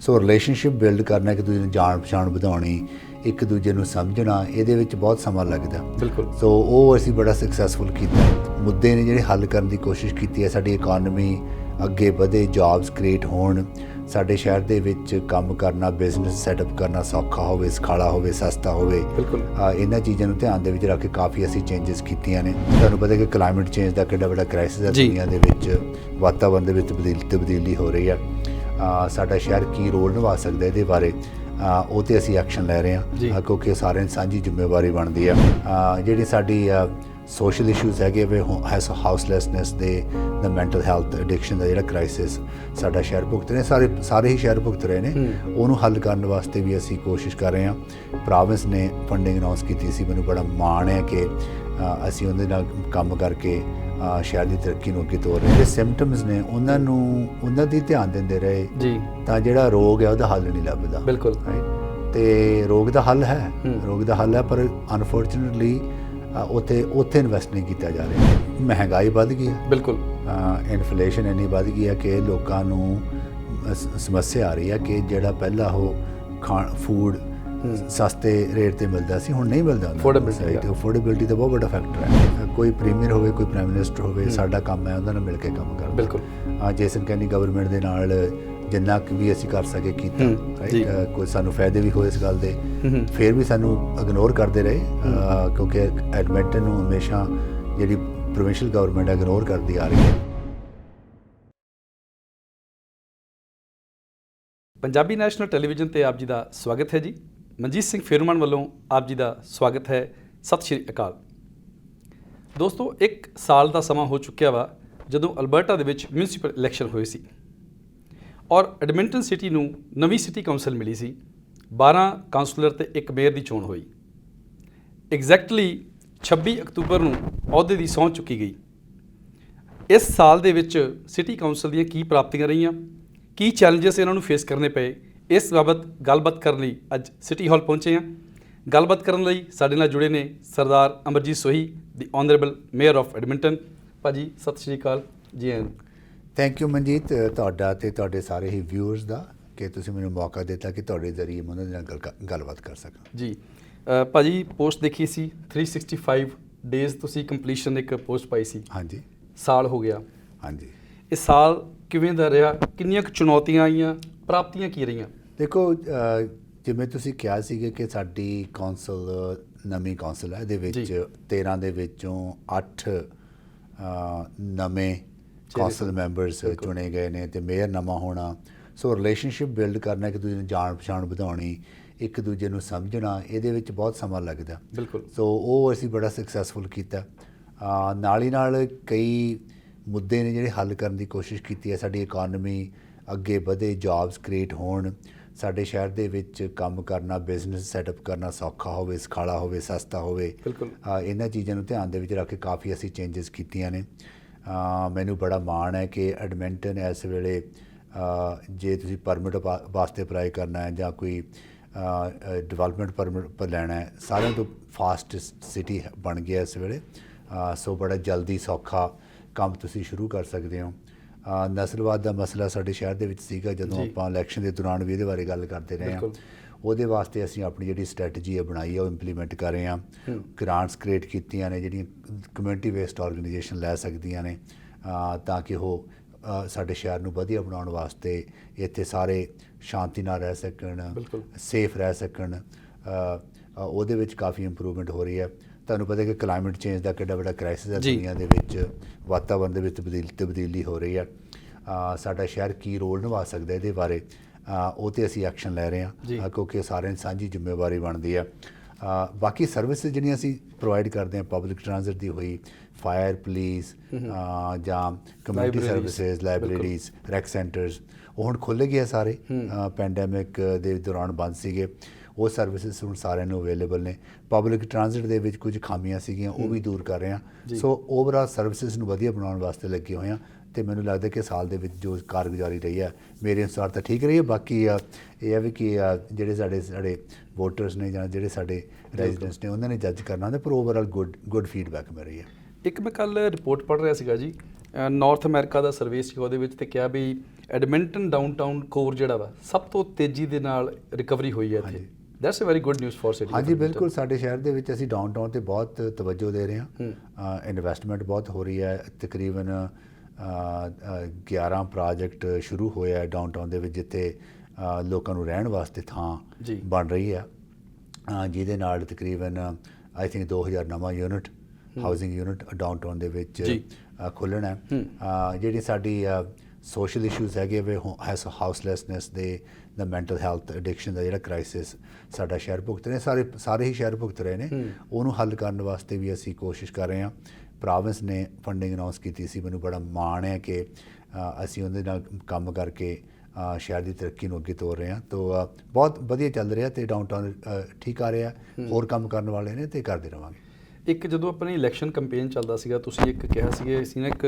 ਸੋ relationship build ਕਰਨਾ, ਇੱਕ ਦੂਜੇ ਨੂੰ ਜਾਣ ਪਛਾਣ ਵਧਾਉਣੀ, ਇੱਕ ਦੂਜੇ ਨੂੰ ਸਮਝਣਾ, ਇਹਦੇ ਵਿੱਚ ਬਹੁਤ ਸਮਾਂ ਲੱਗਦਾ। ਬਿਲਕੁਲ। ਸੋ ਉਹ ਅਸੀਂ ਬੜਾ ਸਕਸੈਸਫੁਲ ਕੀਤਾ। ਮੁੱਦੇ ਨੇ ਜਿਹੜੇ ਹੱਲ ਕਰਨ ਦੀ ਕੋਸ਼ਿਸ਼ ਕੀਤੀ ਹੈ। ਸਾਡੀ ਇਕੋਨਮੀ ਅੱਗੇ ਵਧੇ, ਜੌਬਸ ਕ੍ਰੀਏਟ ਹੋਣ, ਸਾਡੇ ਸ਼ਹਿਰ ਦੇ ਵਿੱਚ ਕੰਮ ਕਰਨਾ, ਬਿਜ਼ਨਸ ਸੈਟਅਪ ਕਰਨਾ ਸੌਖਾ ਹੋਵੇ, ਸਖਾਲਾ ਹੋਵੇ, ਸਸਤਾ ਹੋਵੇ। ਬਿਲਕੁਲ। ਇਹਨਾਂ ਚੀਜ਼ਾਂ ਨੂੰ ਧਿਆਨ ਦੇ ਵਿੱਚ ਰੱਖ ਕੇ ਕਾਫੀ ਅਸੀਂ ਚੇਂਜਸ ਕੀਤੀਆਂ ਨੇ। ਤੁਹਾਨੂੰ ਪਤਾ ਕਿ ਕਲਾਈਮੇਟ ਚੇਂਜ ਦਾ ਕਿੱਡਾ ਵੱਡਾ ਕ੍ਰਾਈਸਿਸ ਹੈ ਦੁਨੀਆ ਦੇ ਵਿੱਚ, ਵਾਤਾਵਰਨ ਦੇ ਵਿੱਚ ਤਬਦੀਲੀ ਹੋ ਰਹੀ ਹੈ। ਸਾਡਾ ਸ਼ਹਿਰ ਕੀ ਰੋਲ ਨਿਭਾ ਸਕਦਾ ਇਹਦੇ ਬਾਰੇ ਉਹ 'ਤੇ ਅਸੀਂ ਐਕਸ਼ਨ ਲੈ ਰਹੇ ਹਾਂ, ਕਿਉਂਕਿ ਸਾਰਿਆਂ ਦੀ ਸਾਂਝੀ ਜ਼ਿੰਮੇਵਾਰੀ ਬਣਦੀ ਆ। ਜਿਹੜੀ ਸਾਡੀ ਸੋਸ਼ਲ ਇਸ਼ੂਜ਼ ਹੈਗੇ ਵੇ, ਹਾਊਸਲੈਸਨੈਸ ਦੇ, ਦਾ ਮੈਂਟਲ ਹੈਲਥ, ਐਡਿਕਸ਼ਨ ਦਾ ਜਿਹੜਾ ਕ੍ਰਾਈਸਿਸ ਸਾਡਾ ਸ਼ਹਿਰ ਭੁਗਤ ਰਹੇ, ਸਾਰੇ ਹੀ ਸ਼ਹਿਰ ਭੁਗਤ ਰਹੇ ਨੇ, ਉਹਨੂੰ ਹੱਲ ਕਰਨ ਵਾਸਤੇ ਵੀ ਅਸੀਂ ਕੋਸ਼ਿਸ਼ ਕਰ ਰਹੇ ਹਾਂ। ਪ੍ਰੋਵਿੰਸ ਨੇ ਫੰਡਿੰਗ ਅਨਾਉਂਸ ਕੀਤੀ ਸੀ, ਮੈਨੂੰ ਬੜਾ ਮਾਣ ਹੈ ਕਿ ਅਸੀਂ ਉਹਦੇ ਨਾਲ ਕੰਮ ਕਰਕੇ ਸ਼ਹਿਰ ਦੀ ਤਰੱਕੀ ਨੂੰ ਅੱਗੇ ਤੋਰ ਰਹੇ। ਜਿਹੜੇ ਸਿੰਪਟਮਸ ਨੇ ਉਹਨਾਂ ਦੀ ਧਿਆਨ ਦਿੰਦੇ ਰਹੇ ਤਾਂ ਜਿਹੜਾ ਰੋਗ ਹੈ ਉਹਦਾ ਹੱਲ ਨਹੀਂ ਲੱਭਦਾ। ਬਿਲਕੁਲ। ਤੇ ਰੋਗ ਦਾ ਹੱਲ ਹੈ, ਪਰ ਅਨਫੋਰਚੂਨੇਟਲੀ ਉੱਥੇ ਇਨਵੈਸਟ ਨਹੀਂ ਕੀਤਾ ਜਾ ਰਿਹਾ। ਮਹਿੰਗਾਈ ਵੱਧ ਗਈ ਹੈ। ਬਿਲਕੁਲ। ਇਨਫਲੇਸ਼ਨ ਇੰਨੀ ਵੱਧ ਗਈ ਹੈ ਕਿ ਲੋਕਾਂ ਨੂੰ ਸਮੱਸਿਆ ਆ ਰਹੀ ਹੈ ਕਿ ਜਿਹੜਾ ਪਹਿਲਾਂ ਉਹ ਫੂਡ ਸਸਤੇ ਰੇਟ ਤੇ ਮਿਲਦਾ ਸੀ, ਹੁਣ ਨਹੀਂ ਮਿਲਦਾ। ਅਫੋਰਡੇਬਿਲਿਟੀ ਦਾ ਬਹੁਤ ਵੱਡਾ ਫੈਕਟਰ ਹੈ। ਕੋਈ ਪ੍ਰੀਮੀਅਰ ਹੋਵੇ, ਕੋਈ ਪ੍ਰਾਈਮ ਮਿਨਿਸਟਰ ਹੋਵੇ, ਸਾਡਾ ਕੰਮ ਹੈ ਉਹਨਾਂ ਨਾਲ ਮਿਲ ਕੇ ਕੰਮ ਕਰਨਾ। ਬਿਲਕੁਲ। ਜੇਸਨ ਕੈਨੀ ਗਵਰਨਮੈਂਟ ਦੇ ਨਾਲ ਜਿੰਨਾ ਕੁ ਵੀ ਅਸੀਂ ਕਰ ਸਕੇ ਕੀਤਾ, ਰਾਈਟ। ਕੋਈ ਸਾਨੂੰ ਫਾਇਦੇ ਵੀ ਹੋਏ ਇਸ ਗੱਲ ਦੇ, ਫਿਰ ਵੀ ਸਾਨੂੰ ਇਗਨੋਰ ਕਰਦੇ ਰਹੇ, ਕਿਉਂਕਿ ਐਡਮਿੰਟਨ ਨੂੰ ਹਮੇਸ਼ਾ ਜਿਹੜੀ ਪ੍ਰੋਵਿੰਸ਼ੀਅਲ ਗਵਰਨਮੈਂਟ ਇਗਨੋਰ ਕਰਦੀ ਆ ਰਹੀ ਹੈ। ਪੰਜਾਬੀ ਨੈਸ਼ਨਲ ਟੈਲੀਵਿਜ਼ਨ ਤੇ ਆਪ ਜੀ ਦਾ ਸਵਾਗਤ ਹੈ ਜੀ। ਮਨਜੀਤ ਸਿੰਘ ਫੇਰੂਮਨ ਵੱਲੋਂ ਆਪ ਜੀ ਦਾ ਸਵਾਗਤ ਹੈ। ਸਤਿ ਸ਼੍ਰੀ ਅਕਾਲ ਦੋਸਤੋ। 1 ਸਾਲ ਦਾ ਸਮਾਂ ਹੋ ਚੁੱਕਿਆ ਵਾ ਜਦੋਂ ਅਲਬਰਟਾ ਦੇ ਵਿੱਚ ਮਿਊਨਿਸਪਲ ਇਲੈਕਸ਼ਨ ਹੋਏ ਸੀ ਔਰ ਐਡਮਿੰਟਨ ਸਿਟੀ ਨੂੰ ਨਵੀਂ ਸਿਟੀ ਕਾਉਂਸਲ ਮਿਲੀ ਸੀ। 12 ਕਾਉਂਸਲਰ ਤੇ 1 ਮੇਅਰ ਦੀ ਚੋਣ ਹੋਈ। ਐਗਜ਼ੈਕਟਲੀ 26 ਅਕਤੂਬਰ ਨੂੰ ਅਹੁਦੇ ਦੀ ਸਹੁੰ ਚੁੱਕੀ ਗਈ। ਇਸ ਸਾਲ ਦੇ ਵਿੱਚ ਸਿਟੀ ਕਾਉਂਸਲ ਦੀਆਂ ਕੀ ਪ੍ਰਾਪਤੀਆਂ ਰਹੀਆਂ, ਕੀ ਚੈਲੰਜਸ ਇਹਨਾਂ ਨੂੰ ਫੇਸ ਕਰਨੇ ਪਏ, ਇਸ ਬਾਬਤ ਗੱਲਬਾਤ ਕਰਨ ਲਈ ਅੱਜ ਸਿਟੀ ਹਾਲ ਪਹੁੰਚੇ ਹਾਂ। ਗੱਲਬਾਤ ਕਰਨ ਲਈ ਸਾਡੇ ਨਾਲ ਜੁੜੇ ਨੇ Sardar Amarjeet Sohi, the honourable mayor of Edmonton. ਭਾਜੀ ਸਤਿ ਸ਼੍ਰੀ ਅਕਾਲ ਜੀ। ਥੈਂਕ ਯੂ ਮਨਜੀਤ, ਤੁਹਾਡਾ ਤੇ ਤੁਹਾਡੇ ਸਾਰੇ ਹੀ ਵਿਊਅਰਸ ਦਾ ਕਿ ਤੁਸੀਂ ਮੈਨੂੰ ਮੌਕਾ ਦਿੱਤਾ ਕਿ ਤੁਹਾਡੇ ਜ਼ਰੀਏ ਮੈਂ ਉਹਨਾਂ ਦੇ ਨਾਲ ਗੱਲਬਾਤ ਕਰ ਸਕਾਂ ਜੀ। ਭਾਜੀ ਪੋਸਟ ਦੇਖੀ ਸੀ 365 ਡੇਜ਼ ਤੁਸੀਂ ਕੰਪਲੀਸ਼ਨ ਇੱਕ ਪੋਸਟ ਪਾਈ ਸੀ। ਹਾਂਜੀ। ਸਾਲ ਹੋ ਗਿਆ। ਹਾਂਜੀ। ਇਹ ਸਾਲ ਕਿਵੇਂ ਦਾ ਰਿਹਾ, ਕਿੰਨੀਆਂ ਕੁ ਚੁਣੌਤੀਆਂ ਆਈਆਂ, ਪ੍ਰਾਪਤੀਆਂ ਕੀ ਰਹੀਆਂ? ਦੇਖੋ, ਜਿਵੇਂ ਤੁਸੀਂ ਕਿਹਾ ਸੀਗਾ ਕਿ ਸਾਡੀ ਕੌਂਸਲ ਨਵੀਂ ਕੌਂਸਲ ਹੈ, ਇਹਦੇ ਵਿੱਚ 13 ਦੇ ਵਿੱਚੋਂ 8 ਨਵੇਂ ਕੌਂਸਲ ਮੈਂਬਰਸ ਚੁਣੇ ਗਏ ਨੇ ਤੇ ਮੇਅਰ ਨਵਾਂ ਹੋਣਾ। ਸੋ ਰਿਲੇਸ਼ਨਸ਼ਿਪ ਬਿਲਡ ਕਰਨਾ, ਇੱਕ ਦੂਜੇ ਨੂੰ ਜਾਣ ਪਛਾਣ ਵਧਾਉਣੀ, ਇੱਕ ਦੂਜੇ ਨੂੰ ਸਮਝਣਾ, ਇਹਦੇ ਵਿੱਚ ਬਹੁਤ ਸਮਾਂ ਲੱਗਦਾ। ਬਿਲਕੁਲ। ਸੋ ਉਹ ਅਸੀਂ ਬੜਾ ਸਕਸੈਸਫੁਲ ਕੀਤਾ। ਨਾਲ ਹੀ ਨਾਲ ਕਈ ਮੁੱਦੇ ਨੇ ਜਿਹੜੇ ਹੱਲ ਕਰਨ ਦੀ ਕੋਸ਼ਿਸ਼ ਕੀਤੀ ਹੈ। ਸਾਡੀ ਇਕੋਨਮੀ ਅੱਗੇ ਵਧੇ, ਜੌਬਸ ਕ੍ਰੀਏਟ ਹੋਣ, ਸਾਡੇ ਸ਼ਹਿਰ ਦੇ ਵਿੱਚ ਕੰਮ ਕਰਨਾ, ਬਿਜ਼ਨਸ ਸੈਟਅਪ ਕਰਨਾ ਸੌਖਾ ਹੋਵੇ, ਸਖਾਲਾ ਹੋਵੇ, ਸਸਤਾ ਹੋਵੇ। ਬਿਲਕੁਲ। ਇਹਨਾਂ ਚੀਜ਼ਾਂ ਨੂੰ ਧਿਆਨ ਦੇ ਵਿੱਚ ਰੱਖ ਕੇ ਕਾਫੀ ਅਸੀਂ ਚੇਂਜਸ ਕੀਤੀਆਂ ਨੇ। ਮੈਨੂੰ ਬੜਾ ਮਾਣ ਹੈ ਕਿ ਐਡਮਿੰਟਨ ਇਸ ਵੇਲੇ ਜੇ ਤੁਸੀਂ ਪਰਮਿਟ ਵਾਸਤੇ ਅਪਲਾਈ ਕਰਨਾ ਹੈ ਜਾਂ ਕੋਈ ਡਿਵੈਲਪਮੈਂਟ ਪਰਮਿਟ ਲੈਣਾ ਹੈ, ਸਾਰਿਆਂ ਤੋਂ ਫਾਸਟੈਸਟ ਸਿਟੀ ਬਣ ਗਿਆ ਇਸ ਵੇਲੇ। ਸੋ ਬੜਾ ਜਲਦੀ ਸੌਖਾ ਕੰਮ ਤੁਸੀਂ ਸ਼ੁਰੂ ਕਰ ਸਕਦੇ ਹੋ। ਨਸਲਵਾਦ ਦਾ ਮਸਲਾ ਸਾਡੇ ਸ਼ਹਿਰ ਦੇ ਵਿੱਚ ਸੀਗਾ, ਜਦੋਂ ਆਪਾਂ ਇਲੈਕਸ਼ਨ ਦੇ ਦੌਰਾਨ ਵੀ ਇਹਦੇ ਬਾਰੇ ਗੱਲ ਕਰਦੇ ਰਹੇ ਹਾਂ। ਉਹਦੇ ਵਾਸਤੇ ਅਸੀਂ ਆਪਣੀ ਜਿਹੜੀ ਸਟ੍ਰੈਟਜੀ ਹੈ ਬਣਾਈ ਹੈ, ਉਹ ਇੰਪਲੀਮੈਂਟ ਕਰ ਰਹੇ ਹਾਂ। ਗ੍ਰਾਂਟਸ ਕ੍ਰੀਏਟ ਕੀਤੀਆਂ ਨੇ ਜਿਹੜੀਆਂ ਕਮਿਊਨਿਟੀ ਬੇਸਡ ਆਰਗੇਨਾਈਜੇਸ਼ਨ ਲੈ ਸਕਦੀਆਂ ਨੇ, ਤਾਂ ਕਿ ਉਹ ਸਾਡੇ ਸ਼ਹਿਰ ਨੂੰ ਵਧੀਆ ਬਣਾਉਣ ਵਾਸਤੇ ਇੱਥੇ ਸਾਰੇ ਸ਼ਾਂਤੀ ਨਾਲ ਰਹਿ ਸਕਣ, ਸੇਫ ਰਹਿ ਸਕਣ। ਉਹਦੇ ਵਿੱਚ ਕਾਫੀ ਇੰਪਰੂਵਮੈਂਟ ਹੋ ਰਹੀ ਹੈ। ਤੁਹਾਨੂੰ ਪਤਾ ਕਿ ਕਲਾਈਮੇਟ ਚੇਂਜ ਦਾ ਕਿੱਡਾ ਵੱਡਾ ਕ੍ਰਾਈਸਿਸ ਹੈ ਦੁਨੀਆ ਦੇ ਵਿੱਚ, ਵਾਤਾਵਰਨ ਦੇ ਵਿੱਚ ਤਬਦੀਲੀ ਹੋ ਰਹੀ ਹੈ। ਸਾਡਾ ਸ਼ਹਿਰ ਕੀ ਰੋਲ ਨਿਭਾ ਸਕਦਾ ਇਹਦੇ ਬਾਰੇ ਉਹ 'ਤੇ ਅਸੀਂ ਐਕਸ਼ਨ ਲੈ ਰਹੇ ਹਾਂ, ਕਿਉਂਕਿ ਸਾਰਿਆਂ ਦੀ ਸਾਂਝੀ ਜ਼ਿੰਮੇਵਾਰੀ ਬਣਦੀ ਹੈ। ਬਾਕੀ ਸਰਵਿਸਿਜ਼ ਜਿਹੜੀਆਂ ਅਸੀਂ ਪ੍ਰੋਵਾਈਡ ਕਰਦੇ ਹਾਂ, ਪਬਲਿਕ ਟਰਾਂਸਪੋਰਟ ਦੀ ਹੋਈ, ਫਾਇਰ, ਪੁਲਿਸ ਜਾਂ community services, libraries, rack centres, ਉਹ ਹੁਣ ਖੁੱਲ੍ਹ ਗਏ ਸਾਰੇ। ਪੈਂਡੈਮਿਕ ਦੇ ਦੌਰਾਨ ਬੰਦ ਸੀਗੇ। ਉਹ ਸਰਵਿਸਿਜ਼ ਹੁਣ ਸਾਰਿਆਂ ਨੂੰ ਅਵੇਲੇਬਲ ਨੇ। ਪਬਲਿਕ ਟਰਾਂਸਪੋਰਟ ਦੇ ਵਿੱਚ ਕੁਝ ਖਾਮੀਆਂ ਸੀਗੀਆਂ, ਉਹ ਵੀ ਦੂਰ ਕਰ ਰਹੇ ਹਾਂ। ਸੋ ਓਵਰਆਲ ਸਰਵਿਸਿਜ਼ ਨੂੰ ਵਧੀਆ ਬਣਾਉਣ ਵਾਸਤੇ ਲੱਗੇ ਹੋਏ ਹਾਂ ਅਤੇ ਮੈਨੂੰ ਲੱਗਦਾ ਕਿ ਸਾਲ ਦੇ ਵਿੱਚ ਜੋ ਕਾਰਗੁਜ਼ਾਰੀ ਰਹੀ ਹੈ ਮੇਰੇ ਅਨੁਸਾਰ ਤਾਂ ਠੀਕ ਰਹੀ ਹੈ। ਬਾਕੀ ਇਹ ਹੈ ਵੀ ਕਿ ਜਿਹੜੇ ਸਾਡੇ ਵੋਟਰਸ ਨੇ ਜਾਂ ਜਿਹੜੇ ਸਾਡੇ ਰੈਜ਼ੀਡੈਂਟਸ ਨੇ, ਉਹਨਾਂ ਨੇ ਜੱਜ ਕਰਨਾ ਹੁੰਦਾ, ਪਰ ਓਵਰਆਲ ਗੁੱਡ ਫੀਡਬੈਕ ਮਿਲ ਰਹੀ ਹੈ। ਇੱਕ ਮੈਂ ਕੱਲ੍ਹ ਰਿਪੋਰਟ ਪੜ੍ਹ ਰਿਹਾ ਸੀਗਾ ਜੀ, ਨਾਰਥ ਅਮਰੀਕਾ ਦਾ ਸਰਵੇ ਸੀ ਉਹਦੇ ਵਿੱਚ, ਤੇ ਕਿਹਾ ਵੀ ਐਡਮਿੰਟਨ ਡਾਊਨਟਾਊਨ ਕੋਰ ਜਿਹੜਾ ਵਾ ਸਭ ਤੋਂ ਤੇਜ਼ੀ ਦੇ ਨਾਲ ਰਿਕਵਰੀ ਹੋਈ ਹੈ ਇੱਥੇ। That's a very good news for city. ਹਾਂਜੀ ਬਿਲਕੁਲ, ਸਾਡੇ ਸ਼ਹਿਰ ਦੇ ਵਿੱਚ ਅਸੀਂ ਡਾਊਨਟਾਊਨ ਤੇ ਬਹੁਤ ਤਵੱਜੋ ਦੇ ਰਹੇ ਹਾਂ। ਇਨਵੈਸਟਮੈਂਟ ਬਹੁਤ ਹੋ ਰਹੀ ਹੈ। ਤਕਰੀਬਨ 11 ਪ੍ਰੋਜੈਕਟ ਸ਼ੁਰੂ ਹੋਏ ਆ ਡਾਊਨਟਾਊਨ ਦੇ ਵਿੱਚ, ਜਿੱਥੇ ਲੋਕਾਂ ਨੂੰ ਰਹਿਣ ਵਾਸਤੇ ਥਾਂ ਬਣ ਰਹੀ ਹੈ, ਜਿਹਦੇ ਨਾਲ ਤਕਰੀਬਨ ਆਈ ਥਿੰਕ 2000 ਨਵਾਂ ਯੂਨਿਟ ਹਾਊਸਿੰਗ ਯੂਨਿਟ ਡਾਊਨਟਾਊਨ ਦੇ ਵਿੱਚ ਖੁੱਲ੍ਹਣਾ। ਜਿਹੜੀ ਸਾਡੀ ਸੋਸ਼ਲ ਇਸ਼ੂਜ਼ ਹੈਗੇ ਵੇ ਹਾਊਸਲੈਸਨੈਸ ਦੇ, ਦਾ ਮੈਂਟਲ ਹੈਲਥ ਐਡਿਕਸ਼ਨ ਦਾ ਜਿਹੜਾ ਕ੍ਰਾਈਸਿਸ ਸਾਡਾ ਸ਼ਹਿਰ ਭੁਗਤ ਰਹੇ, ਸਾਰੇ ਹੀ ਸ਼ਹਿਰ ਭੁਗਤ ਰਹੇ ਨੇ, ਉਹਨੂੰ ਹੱਲ ਕਰਨ ਵਾਸਤੇ ਵੀ ਅਸੀਂ ਕੋਸ਼ਿਸ਼ ਕਰ ਰਹੇ ਹਾਂ। ਪ੍ਰੋਵਿੰਸ ਨੇ ਫੰਡਿੰਗ ਅਨਾਉਂਸ ਕੀਤੀ ਸੀ, ਮੈਨੂੰ ਬੜਾ ਮਾਣ ਹੈ ਕਿ ਅਸੀਂ ਉਹਦੇ ਨਾਲ ਕੰਮ ਕਰਕੇ ਸ਼ਹਿਰ ਦੀ ਤਰੱਕੀ ਨੂੰ ਅੱਗੇ ਤੋਰ ਰਹੇ ਹਾਂ। ਤਾਂ ਬਹੁਤ ਵਧੀਆ ਚੱਲ ਰਿਹਾ ਤੇ ਡਾਊਨਟਾਊਨ ਠੀਕ ਆ ਰਿਹਾ। ਹੋਰ ਕੰਮ ਕਰਨ ਵਾਲੇ ਨੇ ਤੇ ਕਰਦੇ ਰਵਾਂਗੇ। ਇੱਕ ਜਦੋਂ ਆਪਣੀ ਇਲੈਕਸ਼ਨ ਕੈਂਪੇਨ ਚੱਲਦਾ ਸੀਗਾ, ਤੁਸੀਂ ਇੱਕ ਕਿਹਾ ਸੀਗਾ ਅਸੀਂ ਨਾ ਇੱਕ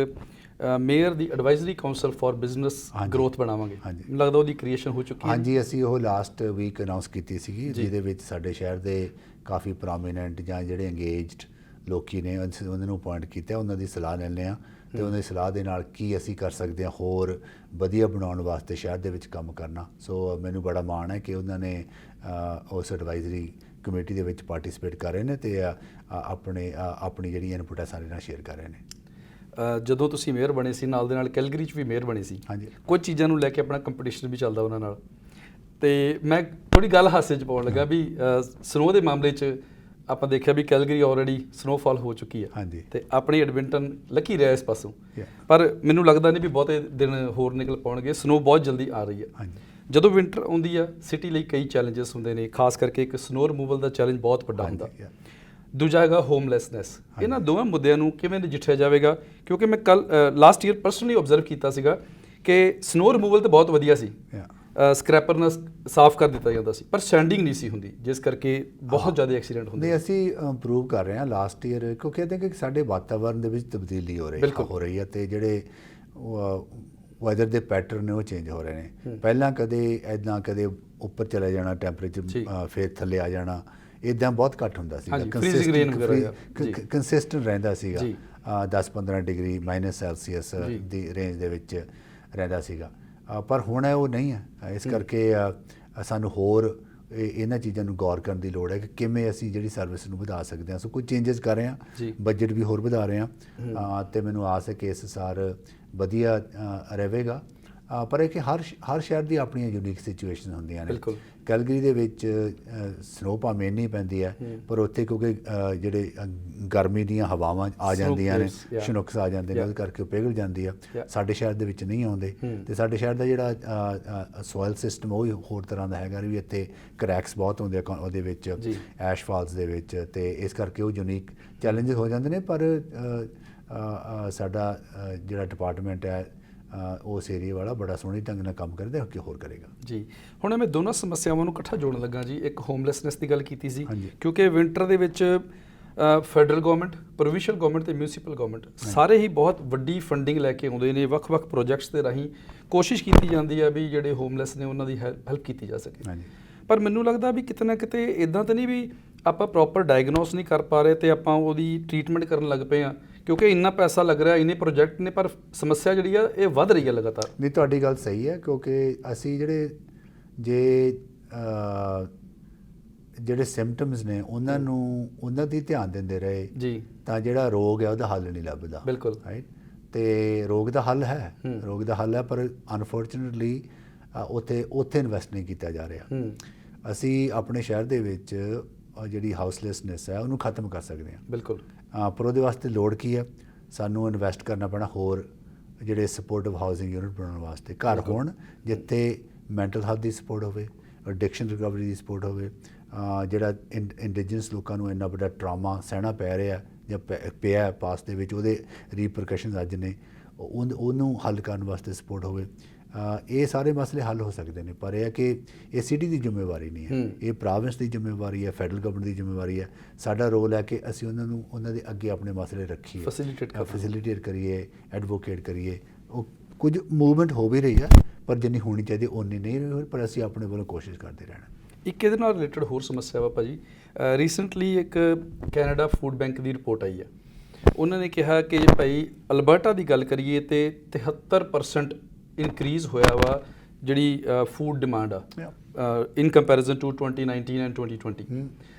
mayor the advisory council for business growth ਬਣਾਵਾਂਗੇ। ਮੈਨੂੰ ਲੱਗਦਾ ਉਹਦੀ ਕ੍ਰੀਏਸ਼ਨ ਹੋ ਚੁੱਕੀ ਹੈ। ਹਾਂਜੀ, ਅਸੀਂ ਉਹ ਲਾਸਟ ਵੀਕ ਅਨਾਉਂਸ ਕੀਤੀ ਸੀਗੀ, ਜਿਹਦੇ ਵਿੱਚ ਸਾਡੇ ਸ਼ਹਿਰ ਦੇ ਕਾਫੀ ਪ੍ਰੋਮੀਨੈਂਟ ਜਾਂ ਜਿਹੜੇ ਇੰਗੇਜਡ ਲੋਕੀ ਨੇ ਉਹਨਾਂ ਨੂੰ ਅਪੁਆਇੰਟ ਕੀਤਾ, ਉਹਨਾਂ ਦੀ ਸਲਾਹ ਲੈਂਦੇ ਹਾਂ ਤੇ ਉਹਨਾਂ ਦੀ ਸਲਾਹ ਦੇ ਨਾਲ ਕੀ ਅਸੀਂ ਕਰ ਸਕਦੇ ਹਾਂ ਹੋਰ ਵਧੀਆ ਬਣਾਉਣ ਵਾਸਤੇ ਸ਼ਹਿਰ ਦੇ ਵਿੱਚ ਕੰਮ ਕਰਨਾ। ਸੋ ਮੈਨੂੰ ਬੜਾ ਮਾਣ ਹੈ ਕਿ ਉਹਨਾਂ ਨੇ ਉਸ ਐਡਵਾਈਜ਼ਰੀ ਕਮੇਟੀ ਦੇ ਵਿੱਚ ਪਾਰਟਿਸਿਪੇਟ ਕਰ ਰਹੇ ਨੇ ਤੇ ਆਪਣੀ ਜਿਹੜੀ ਇਨਪੁਟ ਹੈ ਸਾਰੇ ਨਾਲ ਸ਼ੇਅਰ ਕਰ ਰਹੇ ਨੇ। ਜਦੋਂ ਤੁਸੀਂ ਮੇਅਰ ਬਣੇ ਸੀ, ਨਾਲ ਦੇ ਨਾਲ ਕੈਲਗਰੀ 'ਚ ਵੀ ਮੇਅਰ ਬਣੇ ਸੀ। ਹਾਂਜੀ, ਕੁਝ ਚੀਜ਼ਾਂ ਨੂੰ ਲੈ ਕੇ ਆਪਣਾ ਕੰਪੀਟੀਸ਼ਨ ਵੀ ਚੱਲਦਾ ਉਹਨਾਂ ਨਾਲ, ਤੇ ਮੈਂ ਥੋੜੀ ਗੱਲ ਹਾਸੇ 'ਚ ਪਾਉਣ ਲੱਗਾ ਵੀ ਸਨੋ ਦੇ ਮਾਮਲੇ 'ਚ ਆਪਾਂ ਦੇਖਿਆ ਵੀ ਕੈਲਗਰੀ ਆਲਰੇਡੀ ਸਨੋਫਾਲ ਹੋ ਚੁੱਕੀ ਹੈ। ਹਾਂਜੀ, ਤੇ ਆਪਣੀ ਐਡਮਿੰਟਨ ਲੱਕੀ ਰਿਹਾ ਇਸ ਪਾਸੋਂ, ਪਰ ਮੈਨੂੰ ਲੱਗਦਾ ਨਹੀਂ ਵੀ ਬਹੁਤੇ ਦਿਨ ਹੋਰ ਨਿਕਲ ਪਾਉਣਗੇ। ਸਨੋ ਬਹੁਤ ਜਲਦੀ ਆ ਰਹੀ ਹੈ। ਹਾਂਜੀ, ਜਦੋਂ ਵਿੰਟਰ ਆਉਂਦੀ ਆ ਸਿਟੀ ਲਈ ਕਈ ਚੈਲੰਜਸ ਹੁੰਦੇ ਨੇ, ਖਾਸ ਕਰਕੇ ਇੱਕ ਸਨੋ ਰਿਮੂਵਲ ਦਾ ਚੈਲੰਜ ਬਹੁਤ ਵੱਡਾ ਹੁੰਦਾ। ਦੂਜਾ ਹੈਗਾ ਹੋਮਲੈਸਨੈਸ। ਇਹਨਾਂ ਦੋਵਾਂ ਮੁੱਦਿਆਂ ਨੂੰ ਕਿਵੇਂ ਨਜਿੱਠਿਆ ਜਾਵੇਗਾ? ਕਿਉਂਕਿ ਮੈਂ ਕੱਲ ਲਾਸਟ ਈਅਰ ਪਰਸਨਲੀ ਆਬਜ਼ਰਵ ਕੀਤਾ ਸੀਗਾ ਕਿ ਸਨੋ ਰਿਮੂਵਲ ਤਾਂ ਬਹੁਤ ਵਧੀਆ ਸੀ, ਸਕ੍ਰੈਪਰ ਨਾਲ ਸਾਫ਼ ਕਰ ਦਿੱਤਾ ਜਾਂਦਾ ਸੀ, ਪਰ ਸੈਂਡਿੰਗ ਨਹੀਂ ਸੀ ਹੁੰਦੀ, ਜਿਸ ਕਰਕੇ ਬਹੁਤ ਜ਼ਿਆਦਾ ਐਕਸੀਡੈਂਟ ਹੁੰਦੇ। ਨਹੀਂ, ਅਸੀਂ ਇੰਪਰੂਵ ਕਰ ਰਹੇ ਹਾਂ ਲਾਸਟ ਈਅਰ, ਕਿਉਂਕਿ ਕਹਿੰਦੇ ਕਿ ਸਾਡੇ ਵਾਤਾਵਰਨ ਦੇ ਵਿੱਚ ਤਬਦੀਲੀ ਹੋ ਰਹੀ ਹੈ ਤੇ ਜਿਹੜੇ ਵੈਦਰ ਦੇ ਪੈਟਰਨ ਨੇ ਉਹ ਚੇਂਜ ਹੋ ਰਹੇ ਨੇ। ਪਹਿਲਾਂ ਕਦੇ ਇੱਦਾਂ ਕਦੇ ਉੱਪਰ ਚਲੇ ਜਾਣਾ ਟੈਂਪਰੇਚਰ, ਫਿਰ ਥੱਲੇ ਆ ਜਾਣਾ, ਇੱਦਾਂ ਬਹੁਤ ਘੱਟ ਹੁੰਦਾ ਸੀਗਾ। ਕੰਸਿਸਟੈਂਟ ਰਹਿੰਦਾ ਸੀਗਾ, 10-15 ਡਿਗਰੀ -ਸੈਲਸੀਅਸ ਦੀ ਰੇਂਜ ਦੇ ਵਿੱਚ ਰਹਿੰਦਾ ਸੀਗਾ, ਪਰ ਹੁਣ ਉਹ ਨਹੀਂ ਹੈ। ਇਸ ਕਰਕੇ ਸਾਨੂੰ ਹੋਰ ਇਹਨਾਂ ਚੀਜ਼ਾਂ ਨੂੰ ਗੌਰ ਕਰਨ ਦੀ ਲੋੜ ਹੈ ਕਿ ਕਿਵੇਂ ਅਸੀਂ ਜਿਹੜੀ ਸਰਵਿਸ ਨੂੰ ਵਧਾ ਸਕਦੇ ਹਾਂ। ਸੋ ਕੁਝ ਚੇਂਜਸ ਕਰ ਰਹੇ ਹਾਂ, ਬਜਟ ਵੀ ਹੋਰ ਵਧਾ ਰਹੇ ਹਾਂ ਤੇ ਮੈਨੂੰ ਆਸ ਹੈ ਕਿ ਇਸ ਸਾਲ ਵਧੀਆ ਰਹੇਗਾ। ਪਰ ਇਹ ਕਿ ਹਰ ਸ਼ਹਿਰ ਦੀ ਆਪਣੀਆਂ ਯੂਨੀਕ ਸਿਚੁਏਸ਼ਨ ਹੁੰਦੀਆਂ ਨੇ। ਕੈਲਗਰੀ ਦੇ ਵਿੱਚ ਸਨੋ ਭਾਵੇਂ ਨਹੀਂ ਪੈਂਦੀ ਹੈ, ਪਰ ਉੱਥੇ ਕਿਉਂਕਿ ਜਿਹੜੇ ਗਰਮੀ ਦੀਆਂ ਹਵਾਵਾਂ ਆ ਜਾਂਦੀਆਂ ਨੇ, ਸ਼ਨੁਕਸ ਆ ਜਾਂਦੇ ਨੇ, ਉਹਦੇ ਕਰਕੇ ਉਹ ਪਿਘਲ ਜਾਂਦੀ ਆ। ਸਾਡੇ ਸ਼ਹਿਰ ਦੇ ਵਿੱਚ ਨਹੀਂ ਆਉਂਦੇ ਤੇ ਸਾਡੇ ਸ਼ਹਿਰ ਦਾ ਜਿਹੜਾ ਸੋਇਲ ਸਿਸਟਮ ਉਹ ਹੋਰ ਤਰ੍ਹਾਂ ਦਾ ਹੈਗਾ ਵੀ ਇੱਥੇ ਕਰੈਕਸ ਬਹੁਤ ਹੁੰਦੇ ਆ ਉਹਦੇ ਵਿੱਚ, ਐਸ਼ ਫਾਲਸ ਦੇ ਵਿੱਚ, ਤੇ ਇਸ ਕਰਕੇ ਉਹ ਯੂਨੀਕ ਚੈਲੰਜਸ ਹੋ ਜਾਂਦੇ ਨੇ। ਪਰ ਸਾਡਾ ਜਿਹੜਾ ਡਿਪਾਰਟਮੈਂਟ ਹੈ ਉਸ ਏਰੀਆ ਵਾਲਾ ਬੜਾ ਸੋਹਣੀ ਢੰਗ ਨਾਲ ਕੰਮ ਕਰਦਾ, ਕਿ ਹੋਰ ਕਰੇਗਾ ਜੀ। ਹੁਣ ਮੈਂ ਦੋਨਾਂ ਸਮੱਸਿਆਵਾਂ ਨੂੰ ਇਕੱਠਾ ਜੋੜਨ ਲੱਗਾ ਜੀ। ਇੱਕ ਹੋਮਲੈਸਨੈਸ ਦੀ ਗੱਲ ਕੀਤੀ ਸੀ, ਕਿਉਂਕਿ ਵਿੰਟਰ ਦੇ ਵਿੱਚ ਫੈਡਰਲ ਗਵਰਨਮੈਂਟ, ਪ੍ਰੋਵਿੰਸ਼ੀਅਲ ਗਵਰਨਮੈਂਟ ਤੇ ਮਿਊਨਿਸਪਲ ਗਵਰਨਮੈਂਟ ਸਾਰੇ ਹੀ ਬਹੁਤ ਵੱਡੀ ਫੰਡਿੰਗ ਲੈ ਕੇ ਆਉਂਦੇ ਨੇ। ਵੱਖ-ਵੱਖ ਪ੍ਰੋਜੈਕਟਸ ਦੇ ਰਾਹੀਂ ਕੋਸ਼ਿਸ਼ ਕੀਤੀ ਜਾਂਦੀ ਹੈ ਵੀ ਜਿਹੜੇ ਹੋਮਲੈਸ ਨੇ ਉਹਨਾਂ ਦੀ ਹੈਲਪ ਕੀਤੀ ਜਾ ਸਕੇ। ਪਰ ਮੈਨੂੰ ਲੱਗਦਾ ਵੀ ਕਿਤੇ ਨਾ ਕਿਤੇ ਇੱਦਾਂ ਤਾਂ ਨਹੀਂ ਵੀ ਆਪਾਂ ਪ੍ਰੋਪਰ ਡਾਇਗਨੋਸ ਨਹੀਂ ਕਰ ਪਾ ਰਹੇ ਤੇ ਆਪਾਂ ਉਹਦੀ ਟ੍ਰੀਟਮੈਂਟ ਕਰਨ ਲੱਗ ਪਏ ਹਾਂ, ਕਿਉਂਕਿ ਇੰਨਾ ਪੈਸਾ ਲੱਗ ਰਿਹਾ, ਇੰਨੇ ਪ੍ਰੋਜੈਕਟ ਨੇ, ਪਰ ਸਮੱਸਿਆ ਜਿਹੜੀ ਆ ਇਹ ਵੱਧ ਰਹੀ ਹੈ ਲਗਾਤਾਰ। ਨਹੀਂ, ਤੁਹਾਡੀ ਗੱਲ ਸਹੀ ਹੈ, ਕਿਉਂਕਿ ਅਸੀਂ ਜਿਹੜੇ ਸਿੰਪਟਮਸ ਨੇ ਉਹਨਾਂ ਦੀ ਧਿਆਨ ਦਿੰਦੇ ਰਹੇ ਜੀ, ਤਾਂ ਜਿਹੜਾ ਰੋਗ ਹੈ ਉਹਦਾ ਹੱਲ ਨਹੀਂ ਲੱਭਦਾ। ਬਿਲਕੁਲ ਰਾਈਟ। ਤੇ ਰੋਗ ਦਾ ਹੱਲ ਹੈ, ਪਰ ਅਨਫੋਰਚੂਨੇਟਲੀ ਉੱਥੇ ਇਨਵੈਸਟ ਨਹੀਂ ਕੀਤਾ ਜਾ ਰਿਹਾ। ਅਸੀਂ ਆਪਣੇ ਸ਼ਹਿਰ ਦੇ ਵਿੱਚ ਜਿਹੜੀ ਹਾਊਸਲੈਸਨੈਸ ਹੈ ਉਹਨੂੰ ਖਤਮ ਕਰ ਸਕਦੇ ਹਾਂ। ਬਿਲਕੁਲ। ਪਰ ਉਹਦੇ ਵਾਸਤੇ ਲੋੜ ਕੀ ਹੈ? ਸਾਨੂੰ ਇਨਵੈਸਟ ਕਰਨਾ ਪੈਣਾ ਹੋਰ ਜਿਹੜੇ ਸਪੋਰਟਿਵ ਹਾਊਸਿੰਗ ਯੂਨਿਟ ਬਣਾਉਣ ਵਾਸਤੇ, ਘਰ ਹੋਣ ਜਿੱਥੇ ਮੈਂਟਲ ਹੈਲਥ ਦੀ ਸਪੋਰਟ ਹੋਵੇ, ਐਡਿਕਸ਼ਨ ਰਿਕਵਰੀ ਦੀ ਸਪੋਰਟ ਹੋਵੇ। ਜਿਹੜਾ ਇੰਡੀਜਨਸ ਲੋਕਾਂ ਨੂੰ ਇੰਨਾ ਵੱਡਾ ਟਰਾਮਾ ਸਹਿਣਾ ਪੈ ਰਿਹਾ ਜਾਂ ਪਿਆ ਪਾਸ ਦੇ ਵਿੱਚ, ਉਹਦੇ ਰੀਪਰਕਸ਼ਨਸ ਅੱਜ ਨੇ, ਉਹਨੂੰ ਹੱਲ ਕਰਨ ਵਾਸਤੇ ਸਪੋਰਟ ਹੋਵੇ। ਇਹ ਸਾਰੇ ਮਸਲੇ ਹੱਲ ਹੋ ਸਕਦੇ ਨੇ, ਪਰ ਇਹ ਹੈ ਕਿ ਇਹ ਸਿਟੀ ਦੀ ਜ਼ਿੰਮੇਵਾਰੀ ਨਹੀਂ ਹੈ, ਇਹ ਪ੍ਰੋਵਿੰਸ ਦੀ ਜ਼ਿੰਮੇਵਾਰੀ ਹੈ, ਫੈਡਰਲ ਗਵਰਨਮੈਂਟ ਦੀ ਜ਼ਿੰਮੇਵਾਰੀ ਹੈ। ਸਾਡਾ ਰੋਲ ਹੈ ਕਿ ਅਸੀਂ ਉਹਨਾਂ ਦੇ ਅੱਗੇ ਆਪਣੇ ਮਸਲੇ ਰੱਖੀਏ, ਫੈਸਿਲੀਟੇਟ ਕਰੀਏ, ਐਡਵੋਕੇਟ ਕਰੀਏ। ਉਹ ਕੁਝ ਮੂਵਮੈਂਟ ਹੋ ਵੀ ਰਹੀ ਹੈ, ਪਰ ਜਿੰਨੀ ਹੋਣੀ ਚਾਹੀਦੀ ਓਨੀ ਨਹੀਂ ਹੋਈ, ਪਰ ਅਸੀਂ ਆਪਣੇ ਵੱਲੋਂ ਕੋਸ਼ਿਸ਼ ਕਰਦੇ ਰਹਿਣਾ। ਇੱਕ ਇਹਦੇ ਨਾਲ ਰਿਲੇਟਡ ਹੋਰ ਸਮੱਸਿਆ ਵਾ ਭਾਜੀ, ਰੀਸੈਂਟਲੀ ਇੱਕ ਕੈਨੇਡਾ ਫੂਡ ਬੈਂਕ ਦੀ ਰਿਪੋਰਟ ਆਈ ਹੈ। ਉਹਨਾਂ ਨੇ ਕਿਹਾ ਕਿ ਜੇ ਭਾਈ ਅਲਬਰਟਾ ਦੀ ਗੱਲ ਕਰੀਏ ਤੇ 73% ਇਨਕਰੀਜ਼ ਹੋਇਆ ਵਾ ਜਿਹੜੀ ਫੂਡ ਡਿਮਾਂਡ ਆ ਇਨ ਕੰਪੈਰੀਜ਼ਨ ਟੂ 2019 ਐਂਡ 2020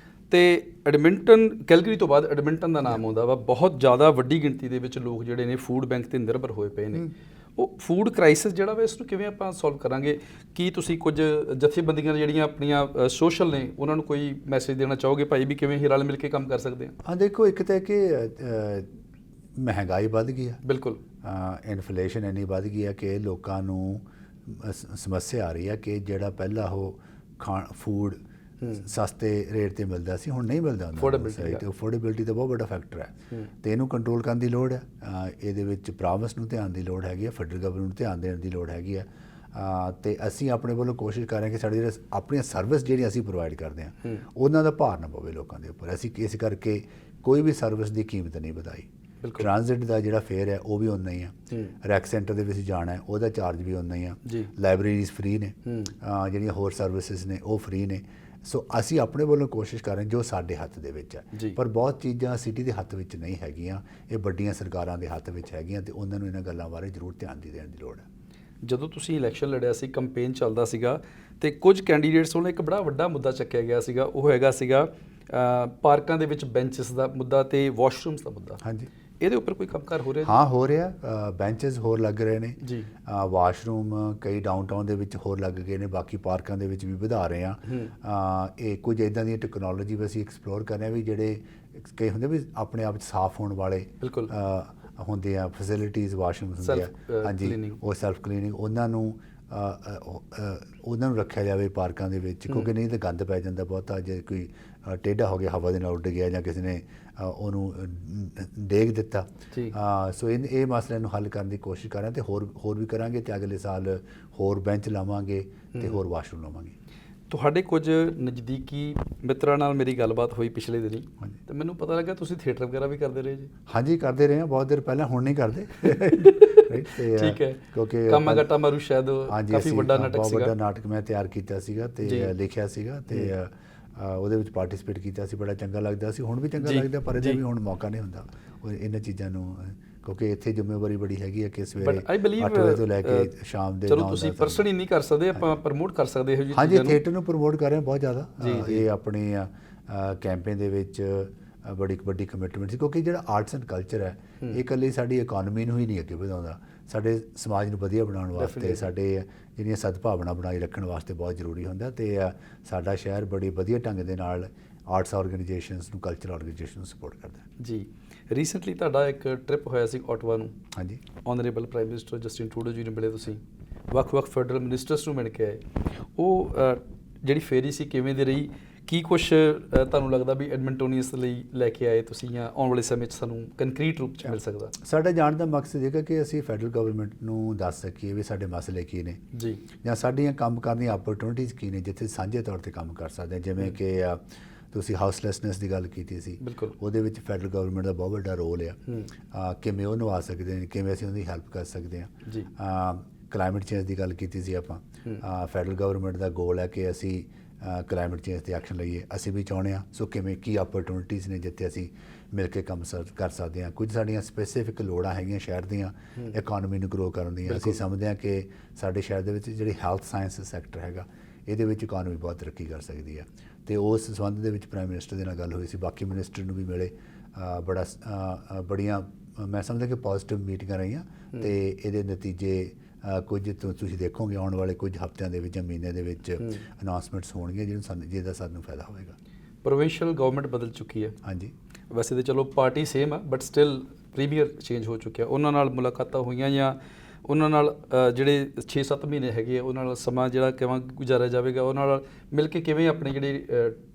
ਤੇ ਐਡਮਿੰਟਨ ਕੈਲਗਰੀ ਤੋਂ ਬਾਅਦ ਐਡਮਿੰਟਨ ਦਾ ਨਾਮ ਆਉਂਦਾ ਵਾ। ਬਹੁਤ ਜ਼ਿਆਦਾ ਵੱਡੀ ਗਿਣਤੀ ਦੇ ਵਿੱਚ ਲੋਕ ਜਿਹੜੇ ਨੇ ਫੂਡ ਬੈਂਕ ਤੇ ਨਿਰਭਰ ਹੋਏ ਪਏ ਨੇ। ਉਹ ਫੂਡ ਕ੍ਰਾਈਸਿਸ ਜਿਹੜਾ ਵਾ ਇਸ ਨੂੰ ਕਿਵੇਂ ਆਪਾਂ ਸੋਲਵ ਕਰਾਂਗੇ? ਕੀ ਤੁਸੀਂ ਕੁਝ ਜਥੇਬੰਦੀਆਂ ਜਿਹੜੀਆਂ ਆਪਣੀਆਂ ਸੋਸ਼ਲ ਨੇ ਉਹਨਾਂ ਨੂੰ ਕੋਈ ਮੈਸੇਜ ਦੇਣਾ ਚਾਹੋਗੇ ਭਾਈ ਵੀ ਕਿਵੇਂ ਹੀ ਰਲ ਮਿਲ ਕੇ ਕੰਮ ਕਰ ਸਕਦੇ ਹਾਂ? ਹਾਂ ਦੇਖੋ, ਇੱਕ ਤਾਂ ਕਿ ਮਹਿੰਗਾਈ ਵੱਧ ਗਈ ਆ, ਬਿਲਕੁਲ ਇਨਫਲੇਸ਼ਨ ਇੰਨੀ ਵੱਧ ਗਈ ਹੈ ਕਿ ਲੋਕਾਂ ਨੂੰ ਸਮੱਸਿਆ ਆ ਰਹੀ ਹੈ ਕਿ ਜਿਹੜਾ ਪਹਿਲਾਂ ਉਹ ਫੂਡ ਸਸਤੇ ਰੇਟ ਤੇ ਮਿਲਦਾ ਸੀ ਹੁਣ ਨਹੀਂ ਮਿਲਦਾ ਹੁੰਦਾ। ਤੇ ਅਫੋਰਡੇਬਿਲਟੀ ਦਾ ਬਹੁਤ ਵੱਡਾ ਫੈਕਟਰ ਹੈ ਤੇ ਇਹਨੂੰ ਕੰਟਰੋਲ ਕਰਨ ਦੀ ਲੋੜ ਹੈ। ਇਹਦੇ ਵਿੱਚ ਪ੍ਰੋਵਿੰਸ ਨੂੰ ਧਿਆਨ ਦੀ ਲੋੜ ਹੈਗੀ ਹੈ, ਫੈਡਰਲ ਗਵਰਨਮੈਂਟ ਨੂੰ ਧਿਆਨ ਦੇਣ ਦੀ ਲੋੜ ਹੈਗੀ ਹੈ। ਤੇ ਅਸੀਂ ਆਪਣੇ ਵੱਲੋਂ ਕੋਸ਼ਿਸ਼ ਕਰ ਰਹੇ ਹਾਂ ਕਿ ਸਾਡੇ ਜਿਹੜੇ ਆਪਣੀਆਂ ਸਰਵਿਸ ਜਿਹੜੀਆਂ ਅਸੀਂ ਪ੍ਰੋਵਾਈਡ ਕਰਦੇ ਹਾਂ ਉਹਨਾਂ ਦਾ ਭਾਰ ਨਾ ਪਵੇ ਲੋਕਾਂ ਦੇ ਉੱਪਰ। ਅਸੀਂ ਇਸ ਕਰਕੇ ਕੋਈ ਵੀ ਸਰਵਿਸ ਦੀ ਕੀਮਤ ਨਹੀਂ ਵਧਾਈ। ਟ੍ਰਾਂਜ਼ਿਟ ਦਾ ਜਿਹੜਾ ਫੇਅਰ ਹੈ ਉਹ ਵੀ ਉਨਾ ਹੀ ਆ, ਰੈਕ ਸੈਂਟਰ ਦੇ ਵਿੱਚ ਜਾਣਾ ਹੈ ਉਹਦਾ ਚਾਰਜ ਵੀ ਉਨਾ ਹੀ ਆ, ਲਾਇਬ੍ਰੇਰੀਜ਼ ਫ੍ਰੀ ਨੇ, ਜਿਹੜੀਆਂ ਹੋਰ ਸਰਵਿਸਿਜ਼ ਨੇ ਉਹ ਫ੍ਰੀ ਨੇ। ਸੋ ਅਸੀਂ ਆਪਣੇ ਵੱਲੋਂ ਕੋਸ਼ਿਸ਼ ਕਰ ਰਹੇ ਜੋ ਸਾਡੇ ਹੱਥ ਦੇ ਵਿੱਚ ਹੈ, ਪਰ ਬਹੁਤ ਚੀਜ਼ਾਂ ਸਿਟੀ ਦੇ ਹੱਥ ਵਿੱਚ ਨਹੀਂ ਹੈਗੀਆਂ, ਇਹ ਵੱਡੀਆਂ ਸਰਕਾਰਾਂ ਦੇ ਹੱਥ ਵਿੱਚ ਹੈਗੀਆਂ ਤੇ ਉਹਨਾਂ ਨੂੰ ਇਹਨਾਂ ਗੱਲਾਂ ਬਾਰੇ ਜ਼ਰੂਰ ਧਿਆਨ ਦੇਣ ਦੀ ਲੋੜ ਹੈ। ਜਦੋਂ ਤੁਸੀਂ ਇਲੈਕਸ਼ਨ ਲੜਿਆ ਸੀ, ਕੰਪੇਨ ਚੱਲਦਾ ਸੀਗਾ ਤੇ ਕੁਝ ਕੈਂਡੀਡੇਟਸ ਵੱਲੋਂ ਇੱਕ ਬੜਾ ਵੱਡਾ ਮੁੱਦਾ ਚੱਕਿਆ ਗਿਆ ਸੀਗਾ, ਉਹ ਹੈਗਾ ਸੀਗਾ ਪਾਰਕਾਂ ਦੇ ਵਿੱਚ ਬੈਂਚਸ ਦਾ ਮੁੱਦਾ ਤੇ ਵਾਸ਼ਰੂਮਸ ਦਾ ਮੁੱਦਾ। ਹਾਂਜੀ, ਇਹਦੇ ਉੱਪਰ ਕੋਈ ਕੰਮਕਾਰ ਹੋ ਰਿਹਾ? ਹਾਂ ਹੋ ਰਿਹਾ, ਬੈਂਚਸ ਹੋਰ ਲੱਗ ਰਹੇ ਨੇ ਜੀ, ਵਾਸ਼ਰੂਮ ਕਈ ਡਾਊਨਟਾਊਨ ਦੇ ਵਿੱਚ ਹੋਰ ਲੱਗ ਗਏ ਨੇ, ਬਾਕੀ ਪਾਰਕਾਂ ਦੇ ਵਿੱਚ ਵੀ ਵਧਾ ਰਹੇ ਆ। ਇਹ ਕੁਝ ਇੱਦਾਂ ਦੀਆਂ ਟੈਕਨੋਲੋਜੀ ਵੀ ਅਸੀਂ ਐਕਸਪਲੋਰ ਕਰ ਰਹੇ ਹਾਂ ਵੀ ਜਿਹੜੇ ਕਈ ਹੁੰਦੇ ਵੀ ਆਪਣੇ ਆਪ 'ਚ ਸਾਫ਼ ਹੋਣ ਵਾਲੇ ਬਿਲਕੁਲ ਹੁੰਦੇ ਆ, ਫੈਸਿਲਿਟੀਜ਼ ਵਾਸ਼ਰੂਮਸ ਹੁੰਦੇ ਆ, ਹਾਂਜੀ ਉਹ ਸੈਲਫ ਕਲੀਨਿੰਗ, ਉਹਨਾਂ ਨੂੰ ਰੱਖਿਆ ਜਾਵੇ ਪਾਰਕਾਂ ਦੇ ਵਿੱਚ, ਕਿਉਂਕਿ ਨਹੀਂ ਤਾਂ ਗੰਦ ਪੈ ਜਾਂਦਾ ਬਹੁਤਾ। ਜੇ ਕੋਈ ਟੇਢਾ ਹੋ ਗਿਆ, ਹਵਾ ਦੇ ਨਾਲ ਉੱਡ ਗਿਆ ਜਾਂ ਕਿਸੇ ਨੇ ਉਹਨੂੰ ਡੇਗ ਦਿੱਤਾ। ਸੋ ਇਹ ਮਸਲੇ ਨੂੰ ਹੱਲ ਕਰਨ ਦੀ ਕੋਸ਼ਿਸ਼ ਕਰ ਰਹੇ ਤੇ ਹੋਰ ਵੀ ਕਰਾਂਗੇ ਤੇ ਅਗਲੇ ਸਾਲ ਹੋਰ ਬੈਂਚ ਲਾਵਾਂਗੇ ਤੇ ਹੋਰ ਵਾਸ਼ਰੂਮ ਲਾਵਾਂਗੇ। ਤੁਹਾਡੇ ਕੁਝ ਨਜ਼ਦੀਕੀ ਮਿੱਤਰਾਂ ਨਾਲ ਮੇਰੀ ਗੱਲਬਾਤ ਹੋਈ ਪਿਛਲੇ ਦਿਨੀ ਤੇ ਮੈਨੂੰ ਪਤਾ ਲੱਗਾ ਤੁਸੀਂ ਥੀਏਟਰ ਵਗੈਰਾ ਵੀ ਕਰਦੇ ਰਹੇ ਜੀ। ਹਾਂਜੀ ਕਰਦੇ ਰਹੇ ਹਾਂ ਬਹੁਤ ਦੇਰ ਪਹਿਲਾਂ, ਹੁਣ ਨਹੀਂ ਕਰਦੇ। ਠੀਕ ਹੈ, ਕਿਉਂਕਿ ਕਾਮਾ ਗੱਟਾ ਮਾਰੂ ਸ਼ਾਇਦ ਕਾਫੀ ਵੱਡਾ ਨਾਟਕ ਸੀਗਾ, ਬਹੁਤ ਵੱਡਾ ਨਾਟਕ ਮੈਂ ਤਿਆਰ ਕੀਤਾ ਸੀਗਾ ਤੇ ਲਿਖਿਆ ਸੀਗਾ ਤੇ ਉਹਦੇ ਵਿੱਚ ਪਾਰਟਿਸਿਪੇਟ ਕੀਤਾ ਸੀ, ਬੜਾ ਚੰਗਾ ਲੱਗਦਾ ਸੀ, ਹੁਣ ਵੀ ਚੰਗਾ ਲੱਗਦਾ, ਪਰ ਇਹਦਾ ਵੀ ਹੁਣ ਮੌਕਾ ਨਹੀਂ ਹੁੰਦਾ ਇਹਨਾਂ ਚੀਜ਼ਾਂ ਨੂੰ, ਕਿਉਂਕਿ ਇੱਥੇ ਜ਼ਿੰਮੇਵਾਰੀ ਬੜੀ ਹੈਗੀ ਹੈ ਕਿ ਸਵੇਰੇ 8 ਵਜੇ ਤੋਂ ਲੈ ਕੇ ਸ਼ਾਮ ਦੇ 9 ਚਲੋ ਤੁਸੀਂ ਪਰਸਨਲੀ ਨਹੀਂ ਕਰ ਸਕਦੇ, ਆਪਾਂ ਪ੍ਰਮੋਟ ਕਰ ਸਕਦੇ ਇਹੋ ਜਿਹੀ ਚੀਜ਼ਾਂ। ਹਾਂਜੀ, ਥੀਏਟਰ ਨੂੰ ਪ੍ਰਮੋਟ ਕਰ ਰਹੇ ਹਾਂ ਬਹੁਤ ਜ਼ਿਆਦਾ। ਇਹ ਆਪਣੇ ਕੈਂਪੇਨ ਦੇ ਵਿੱਚ ਬੜੀ ਵੱਡੀ ਕਮਿਟਮੈਂਟ ਸੀ, ਕਿਉਂਕਿ ਜਿਹੜਾ ਆਰਟਸ ਐਂਡ ਕਲਚਰ ਹੈ ਇਹ ਇਕੱਲੀ ਸਾਡੀ ਇਕੋਨਮੀ ਨੂੰ ਹੀ ਨਹੀਂ ਅੱਗੇ ਵਧਾਉਂਦਾ, ਸਾਡੇ ਸਮਾਜ ਨੂੰ ਵਧੀਆ ਬਣਾਉਣ ਵਾਸਤੇ, ਸਾਡੇ ਜਿਹੜੀਆਂ ਸਦਭਾਵਨਾ ਬਣਾਈ ਰੱਖਣ ਵਾਸਤੇ ਬਹੁਤ ਜ਼ਰੂਰੀ ਹੁੰਦਾ। ਤੇ ਸਾਡਾ ਸ਼ਹਿਰ ਬੜੀ ਵਧੀਆ ਢੰਗ ਦੇ ਨਾਲ ਆਰਟਸ ਆਰਗੇਨਾਈਜੇਸ਼ਨਸ ਨੂੰ, ਕਲਚਰ ਆਰਗੇਨਾਈਜੇਸ਼ਨ ਨੂੰ ਸਪੋਰਟ ਕਰਦਾ ਜੀ। ਰੀਸੈਂਟਲੀ ਤੁਹਾਡਾ ਇੱਕ ਟ੍ਰਿਪ ਹੋਇਆ ਸੀ ਓਟਵਾ ਨੂੰ। ਹਾਂਜੀ, honourable prime minister Justin Trudeau ਜੀ ਨੂੰ ਮਿਲੇ ਤੁਸੀਂ, ਵੱਖ-ਵੱਖ ਫੈਡਰਲ ਮਿਨਿਸਟਰਸ ਨੂੰ ਮਿਲ ਕੇ ਆਏ। ਉਹ ਜਿਹੜੀ ਫੇਰੀ ਸੀ ਕਿਵੇਂ ਦੀ ਰਹੀ? ਕੀ ਕੁਛ ਤੁਹਾਨੂੰ ਲੱਗਦਾ ਵੀ ਐਡਮਿੰਟੋਨੀਅਸ ਲਈ ਲੈ ਕੇ ਆਏ ਤੁਸੀਂ ਜਾਂ ਆਉਣ ਵਾਲੇ ਸਮੇਂ 'ਚ ਸਾਨੂੰ ਕੰਕਰੀਟ ਰੂਪ 'ਚ ਮਿਲ ਸਕਦਾ? ਸਾਡਾ ਜਾਣ ਦਾ ਮਕਸਦ ਹੈਗਾ ਕਿ ਅਸੀਂ ਫੈਡਰਲ ਗਵਰਨਮੈਂਟ ਨੂੰ ਦੱਸ ਸਕੀਏ ਵੀ ਸਾਡੇ ਮਸਲੇ ਕੀ ਨੇ ਜੀ, ਜਾਂ ਸਾਡੀਆਂ ਕੰਮ ਕਰਨ ਦੀਆਂ ਓਪਰਚੁਨਿਟੀਜ਼ ਕੀ ਨੇ ਜਿੱਥੇ ਸਾਂਝੇ ਤੌਰ 'ਤੇ ਕੰਮ ਕਰ ਸਕਦੇ ਹਾਂ। ਜਿਵੇਂ ਕਿ ਤੁਸੀਂ ਹਾਊਸਲੈਸਨੈਸ ਦੀ ਗੱਲ ਕੀਤੀ ਸੀ, ਉਹਦੇ ਵਿੱਚ ਫੈਡਰਲ ਗਵਰਨਮੈਂਟ ਦਾ ਬਹੁਤ ਵੱਡਾ ਰੋਲ ਆ, ਕਿਵੇਂ ਉਹ ਨਿਭਾ ਸਕਦੇ ਨੇ, ਕਿਵੇਂ ਅਸੀਂ ਉਹਦੀ ਹੈਲਪ ਕਰ ਸਕਦੇ ਹਾਂ। ਕਲਾਈਮੇਟ ਚੇਂਜ ਦੀ ਗੱਲ ਕੀਤੀ ਸੀ ਆਪਾਂ, ਫੈਡਰਲ ਗਵਰਨਮੈਂਟ ਦਾ ਗੋਲ ਹੈ ਕਿ ਅਸੀਂ ਕਲਾਈਮੇਟ ਚੇਂਜ 'ਤੇ ਐਕਸ਼ਨ ਲਈਏ, ਅਸੀਂ ਵੀ ਚਾਹੁੰਦੇ ਹਾਂ। ਸੋ ਕਿਵੇਂ ਕੀ ਓਪਰਚੁਨਿਟੀਜ਼ ਨੇ ਜਿੱਥੇ ਅਸੀਂ ਮਿਲ ਕੇ ਕੰਮ ਕਰ ਸਕਦੇ ਹਾਂ। ਕੁਝ ਸਾਡੀਆਂ ਸਪੈਸੀਫਿਕ ਲੋੜਾਂ ਹੈਗੀਆਂ ਸ਼ਹਿਰ ਦੀਆਂ ਇਕੋਨਮੀ ਨੂੰ ਗਰੋ ਕਰਨ ਦੀਆਂ। ਅਸੀਂ ਸਮਝਦੇ ਹਾਂ ਕਿ ਸਾਡੇ ਸ਼ਹਿਰ ਦੇ ਵਿੱਚ ਜਿਹੜੀ ਹੈਲਥ ਸਾਇੰਸ ਸੈਕਟਰ ਹੈਗਾ ਇਹਦੇ ਵਿੱਚ ਇਕੋਨਮੀ ਬਹੁਤ ਤਰੱਕੀ ਕਰ ਸਕਦੀ ਹੈ ਤੇ ਉਸ ਸੰਬੰਧ ਦੇ ਵਿੱਚ ਪ੍ਰਾਈਮ ਮਿਨਿਸਟਰ ਦੇ ਨਾਲ ਗੱਲ ਹੋਈ ਸੀ, ਬਾਕੀ ਮਿਨਿਸਟਰ ਨੂੰ ਵੀ ਮਿਲੇ, ਬੜੀਆਂ ਮੈਂ ਸਮਝਦਾ ਕਿ ਪੋਜ਼ਿਟਿਵ ਮੀਟਿੰਗਾਂ ਰਹੀਆਂ ਤੇ ਇਹਦੇ ਨਤੀਜੇ ਕੁਝ ਤੁਸੀਂ ਦੇਖੋਗੇ ਆਉਣ ਵਾਲੇ ਕੁਝ ਹਫ਼ਤਿਆਂ ਦੇ ਵਿੱਚ ਜਾਂ ਮਹੀਨਿਆਂ ਦੇ ਵਿੱਚ ਅਨਾਉਂਸਮੈਂਟਸ ਹੋਣਗੀਆਂ ਜਿਹਦਾ ਸਾਨੂੰ ਫਾਇਦਾ ਹੋਵੇਗਾ। ਪ੍ਰੋਵਿੰਸ਼ੀਅਲ ਗਵਰਨਮੈਂਟ ਬਦਲ ਚੁੱਕੀ ਹੈ। ਹਾਂਜੀ, ਵੈਸੇ ਤਾਂ ਚਲੋ ਪਾਰਟੀ ਸੇਮ ਆ ਬਟ ਸਟਿਲ ਪ੍ਰੀਮੀਅਰ ਚੇਂਜ ਹੋ ਚੁੱਕਿਆ। ਉਹਨਾਂ ਨਾਲ ਮੁਲਾਕਾਤਾਂ ਹੋਈਆਂ ਜਾਂ ਉਹਨਾਂ ਨਾਲ ਜਿਹੜੇ 6-7 ਮਹੀਨੇ ਹੈਗੇ ਆ ਉਹਨਾਂ ਨਾਲ ਸਮਾਂ ਜਿਹੜਾ ਕਿਵੇਂ ਗੁਜ਼ਾਰਿਆ ਜਾਵੇਗਾ, ਉਹਨਾਂ ਨਾਲ ਮਿਲ ਕੇ ਕਿਵੇਂ ਆਪਣੇ ਜਿਹੜੇ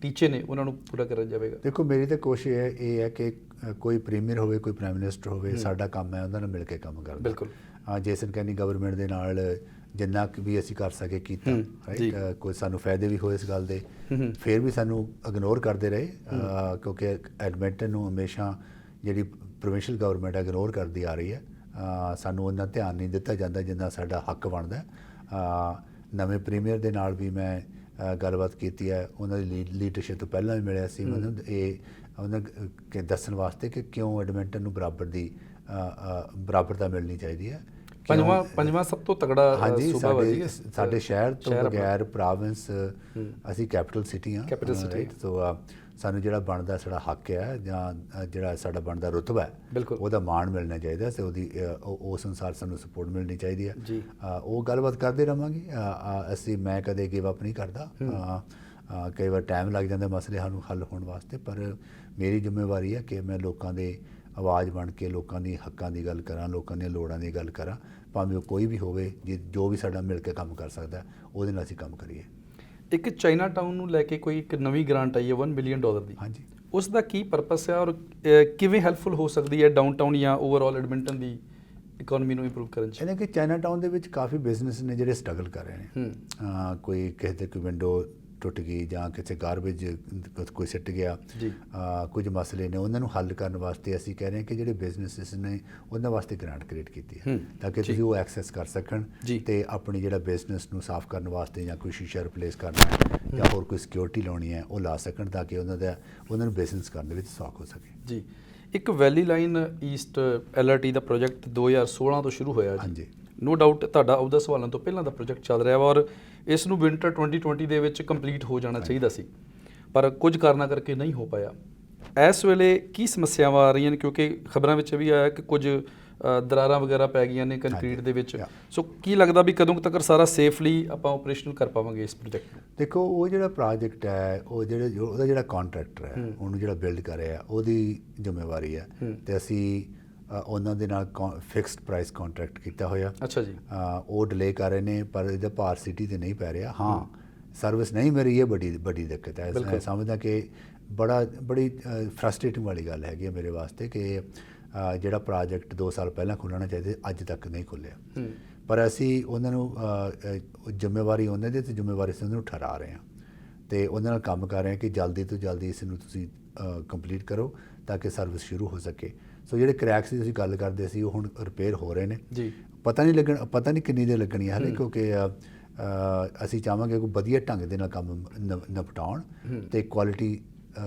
ਟੀਚੇ ਨੇ ਉਹਨਾਂ ਨੂੰ ਪੂਰਾ ਕਰਿਆ ਜਾਵੇਗਾ? ਦੇਖੋ, ਮੇਰੀ ਤਾਂ ਕੋਸ਼ਿਸ਼ ਇਹ ਹੈ ਕਿ ਕੋਈ ਪ੍ਰੀਮੀਅਰ ਹੋਵੇ, ਕੋਈ ਪ੍ਰਾਈਮ ਮਿਨਿਸਟਰ ਹੋਵੇ, ਸਾਡਾ ਕੰਮ ਹੈ ਉਹਨਾਂ ਨਾਲ ਮਿਲ ਕੇ ਕੰਮ ਕਰਨਾ। ਬਿਲਕੁਲ, ਜੇਸਨ ਕੈਨੀ ਗਵਰਨਮੈਂਟ ਦੇ ਨਾਲ ਜਿੰਨਾ ਵੀ ਅਸੀਂ ਕਰ ਸਕੇ ਕੀਤਾ, ਰਾਈਟ। ਕੋਈ ਸਾਨੂੰ ਫਾਇਦੇ ਵੀ ਹੋਏ ਇਸ ਗੱਲ ਦੇ, ਫਿਰ ਵੀ ਸਾਨੂੰ ਇਗਨੋਰ ਕਰਦੇ ਰਹੇ, ਕਿਉਂਕਿ ਐਡਮਿੰਟਨ ਨੂੰ ਹਮੇਸ਼ਾ ਜਿਹੜੀ ਪ੍ਰੋਵਿੰਸ਼ੀਅਲ ਗਵਰਨਮੈਂਟ ਇਗਨੋਰ ਕਰਦੀ ਆ ਰਹੀ ਹੈ। ਸਾਨੂੰ ਉਹਨਾਂ ਧਿਆਨ ਨਹੀਂ ਦਿੱਤਾ ਜਾਂਦਾ ਜਿੰਨਾ ਸਾਡਾ ਹੱਕ ਬਣਦਾ। ਨਵੇਂ ਪ੍ਰੀਮੀਅਰ ਦੇ ਨਾਲ ਵੀ ਮੈਂ ਗੱਲਬਾਤ ਕੀਤੀ ਹੈ, ਉਹਨਾਂ ਦੀ ਲੀਡਰਸ਼ਿਪ ਤੋਂ ਪਹਿਲਾਂ ਵੀ ਮਿਲਿਆ ਸੀ ਮੈਨੂੰ, ਉਹਨਾਂ ਦੱਸਣ ਵਾਸਤੇ ਕਿ ਕਿਉਂ ਐਡਮਿੰਟਨ ਨੂੰ ਬਰਾਬਰਤਾ ਮਿਲਣੀ ਚਾਹੀਦੀ ਹੈ, ਪੰਜਵਾਂ ਸਭ ਤੋਂ ਤਗੜਾ ਹਾਂਜੀ, ਸੂਬਾ ਵਾ ਜੀ ਸਾਡੇ ਸ਼ਹਿਰ ਤੋਂ ਸ਼ਹਿਰ ਬਗੈਰ ਪ੍ਰੋਵਿੰਸ ਅਸੀਂ ਕੈਪੀਟਲ ਸਿਟੀ ਹਾਂ। Capital city। right? ਸੋ ਸਾਨੂੰ ਜਿਹੜਾ ਬਣਦਾ ਸਾਡਾ ਹੱਕ ਹੈ ਜਾਂ ਜਿਹੜਾ ਸਾਡਾ ਬਣਦਾ ਰੁਤਬਾ ਹੈ, ਬਿਲਕੁਲ ਉਹਦਾ ਮਾਣ ਮਿਲਣਾ ਚਾਹੀਦਾ ਤੇ ਉਹਦੀ ਉਸ ਅਨੁਸਾਰ ਸਾਨੂੰ ਸਪੋਰਟ ਮਿਲਣੀ ਚਾਹੀਦੀ ਹੈ। ਜੀ ਉਹ ਗੱਲਬਾਤ ਕਰਦੇ ਰਹਾਂਗੇ। ਮੈਂ ਕਦੇ ਗਿਵ ਅਪ ਨਹੀਂ ਕਰਦਾ। ਕਈ ਵਾਰ ਟਾਈਮ ਲੱਗ ਜਾਂਦਾ ਮਸਲੇ ਸਾਨੂੰ ਹੱਲ ਹੋਣ ਵਾਸਤੇ, ਪਰ ਮੇਰੀ ਜ਼ਿੰਮੇਵਾਰੀ ਹੈ ਕਿ ਮੈਂ ਲੋਕਾਂ ਦੇ ਆਵਾਜ਼ ਬਣ ਕੇ ਲੋਕਾਂ ਦੀ ਹੱਕਾਂ ਦੀ ਗੱਲ ਕਰਾਂ, ਲੋਕਾਂ ਦੀਆਂ ਲੋੜਾਂ ਦੀ ਗੱਲ ਕਰਾਂ, ਭਾਵੇਂ ਉਹ ਕੋਈ ਵੀ ਹੋਵੇ, ਜੋ ਵੀ ਸਾਡਾ ਮਿਲ ਕੇ ਕੰਮ ਕਰ ਸਕਦਾ ਉਹਦੇ ਨਾਲ ਅਸੀਂ ਕੰਮ ਕਰੀਏ। ਇੱਕ ਚਾਈਨਾ ਟਾਊਨ ਨੂੰ ਲੈ ਕੇ ਕੋਈ ਇੱਕ ਨਵੀਂ ਗ੍ਰਾਂਟ ਆਈ ਹੈ $1 ਬਿਲੀਅਨ ਦੀ। ਹਾਂਜੀ, ਉਸ ਦਾ ਕੀ ਪਰਪਸ ਹੈ ਔਰ ਕਿਵੇਂ ਹੈਲਪਫੁਲ ਹੋ ਸਕਦੀ ਹੈ ਡਾਊਨਟਾਊਨ ਜਾਂ ਓਵਰਆਲ ਐਡਮਿੰਟਨ ਦੀ ਇਕਨੋਮੀ ਨੂੰ ਇੰਪਰੂਵ ਕਰਨ 'ਚ? ਇਹਨੇ ਕਿ ਚਾਈਨਾ ਟਾਊਨ ਦੇ ਵਿੱਚ ਕਾਫੀ ਬਿਜ਼ਨਸ ਨੇ ਜਿਹੜੇ ਸਟਰਗਲ ਕਰ ਰਹੇ ਨੇ। ਕੋਈ ਕਿਸੇ ਦੇ ਕੋਈ ਵਿੰਡੋ ਟੁੱਟ ਗਈ ਜਾਂ ਕਿਸੇ ਗਾਰਬੇਜ ਕੋਈ ਸਿੱਟ ਗਿਆ, ਕੁਝ ਮਸਲੇ ਨੇ, ਉਹਨਾਂ ਨੂੰ ਹੱਲ ਕਰਨ ਵਾਸਤੇ ਅਸੀਂ ਕਹਿ ਰਹੇ ਹਾਂ ਕਿ ਜਿਹੜੇ ਬਿਜ਼ਨਸਿਸ ਨੇ ਉਹਨਾਂ ਵਾਸਤੇ ਗ੍ਰਾਂਟ ਕ੍ਰੀਏਟ ਕੀਤੀ ਹੈ ਤਾਂ ਕਿ ਤੁਸੀਂ ਉਹ ਐਕਸੈਸ ਕਰ ਸਕਣ ਤੇ ਆਪਣੀ ਜਿਹੜਾ ਬਿਜ਼ਨਸ ਨੂੰ ਸਾਫ਼ ਕਰਨ ਵਾਸਤੇ ਜਾਂ ਕੋਈ ਸ਼ੀਸ਼ਾ ਰਿਪਲੇਸ ਕਰਨਾ ਹੈ ਜਾਂ ਹੋਰ ਕੋਈ ਸਿਕਿਉਰਿਟੀ ਲਾਉਣੀ ਹੈ ਉਹ ਲਾ ਸਕਣ ਤਾਂ ਕਿ ਉਹਨਾਂ ਨੂੰ ਬਿਜ਼ਨਸ ਕਰਨ ਦੇ ਵਿੱਚ ਸੌਖ ਹੋ ਸਕੇ। ਜੀ, ਇੱਕ ਵੈਲੀ ਲਾਈਨ ਈਸਟ LRT ਦਾ ਪ੍ਰੋਜੈਕਟ 2016 ਤੋਂ ਸ਼ੁਰੂ ਹੋਇਆ ਜੀ। ਨੋ ਡਾਊਟ ਤੁਹਾਡਾ ਉਹਦਾ ਸਵਾਲਾਂ ਤੋਂ ਪਹਿਲਾਂ ਦਾ ਪ੍ਰੋਜੈਕਟ ਚੱਲ ਰਿਹਾ ਵਾ ਔਰ ਇਸ ਨੂੰ ਵਿੰਟਰ 2020 ਦੇ ਵਿੱਚ ਕੰਪਲੀਟ ਹੋ ਜਾਣਾ ਚਾਹੀਦਾ ਸੀ, ਪਰ ਕੁਝ ਕਾਰਨਾਂ ਕਰਕੇ ਨਹੀਂ ਹੋ ਪਾਇਆ। ਇਸ ਵੇਲੇ ਕੀ ਸਮੱਸਿਆਵਾਂ ਆ ਰਹੀਆਂ ਨੇ, ਕਿਉਂਕਿ ਖਬਰਾਂ ਵਿੱਚ ਵੀ ਆਇਆ ਕਿ ਕੁਝ ਦਰਾਰਾਂ ਵਗੈਰਾ ਪੈ ਗਈਆਂ ਨੇ ਕੰਕਰੀਟ ਦੇ ਵਿੱਚ। ਸੋ ਕੀ ਲੱਗਦਾ ਵੀ ਕਦੋਂ ਤੱਕ ਸਾਰਾ ਸੇਫਲੀ ਆਪਾਂ ਆਪਰੇਸ਼ਨਲ ਕਰ ਪਾਵਾਂਗੇ ਇਸ ਪ੍ਰੋਜੈਕਟ ਨੂੰ? ਦੇਖੋ, ਉਹ ਜਿਹੜਾ ਪ੍ਰੋਜੈਕਟ ਹੈ ਉਹਦਾ ਜਿਹੜਾ ਕੰਟਰੈਕਟਰ ਹੈ ਉਹਨੂੰ ਜਿਹੜਾ ਬਿਲਡ ਕਰ ਰਿਹਾ ਉਹਦੀ ਜ਼ਿੰਮੇਵਾਰੀ ਹੈ ਤੇ ਅਸੀਂ ਉਹਨਾਂ ਦੇ ਨਾਲ ਫਿਕਸਡ ਪ੍ਰਾਈਸ ਕੰਟਰੈਕਟ ਕੀਤਾ ਹੋਇਆ। ਅੱਛਾ ਜੀ। ਉਹ ਡਿਲੇ ਕਰ ਰਹੇ ਨੇ ਪਰ ਇਹਦਾ ਭਾਰ ਸਿਟੀ ਤੇ ਨਹੀਂ ਪੈ ਰਿਹਾ। ਹਾਂ, ਸਰਵਿਸ ਨਹੀਂ ਮਿਲ ਰਹੀ ਹੈ, ਬੜੀ ਦਿੱਕਤ ਹੈ। ਮੈਂ ਸਮਝਦਾ ਕਿ ਬੜੀ ਫਰਸਟ੍ਰੇਟਿੰਗ ਵਾਲੀ ਗੱਲ ਹੈਗੀ ਹੈ ਮੇਰੇ ਵਾਸਤੇ ਕਿ ਜਿਹੜਾ ਪ੍ਰੋਜੈਕਟ 2 ਸਾਲ ਪਹਿਲਾਂ ਖੁੱਲ੍ਹਣਾ ਚਾਹੀਦਾ ਅੱਜ ਤੱਕ ਨਹੀਂ ਖੁੱਲ੍ਹਿਆ। ਪਰ ਅਸੀਂ ਉਹਨਾਂ ਨੂੰ ਜ਼ਿੰਮੇਵਾਰੀ ਉਹਨਾਂ ਦੀ ਤੇ ਜ਼ਿੰਮੇਵਾਰੀ ਅਸੀਂ ਉਹਨਾਂ ਨੂੰ ਠਹਿਰਾ ਰਹੇ ਹਾਂ ਤੇ ਉਹਨਾਂ ਨਾਲ ਕੰਮ ਕਰ ਰਹੇ ਹਾਂ ਕਿ ਜਲਦੀ ਤੋਂ ਜਲਦੀ ਇਸ ਨੂੰ ਤੁਸੀਂ ਕੰਪਲੀਟ ਕਰੋ ਤਾਂ ਕਿ ਸਰਵਿਸ ਸ਼ੁਰੂ ਹੋ ਸਕੇ। ਸੋ ਜਿਹੜੇ ਕਰੈਕਸ ਦੀ ਤੁਸੀਂ ਗੱਲ ਕਰਦੇ ਸੀ ਉਹ ਹੁਣ ਰਿਪੇਅਰ ਹੋ ਰਹੇ ਨੇ ਜੀ। ਪਤਾ ਨਹੀਂ ਕਿੰਨੀ ਦੇਰ ਲੱਗਣੀ ਹੈ ਹਾਲੇ, ਕਿਉਂਕਿ ਅਸੀਂ ਚਾਹਾਂਗੇ ਕੋਈ ਵਧੀਆ ਢੰਗ ਦੇ ਨਾਲ ਕੰਮ ਨਿਪਟਾਉਣ ਤੇ ਕੁਆਲਿਟੀ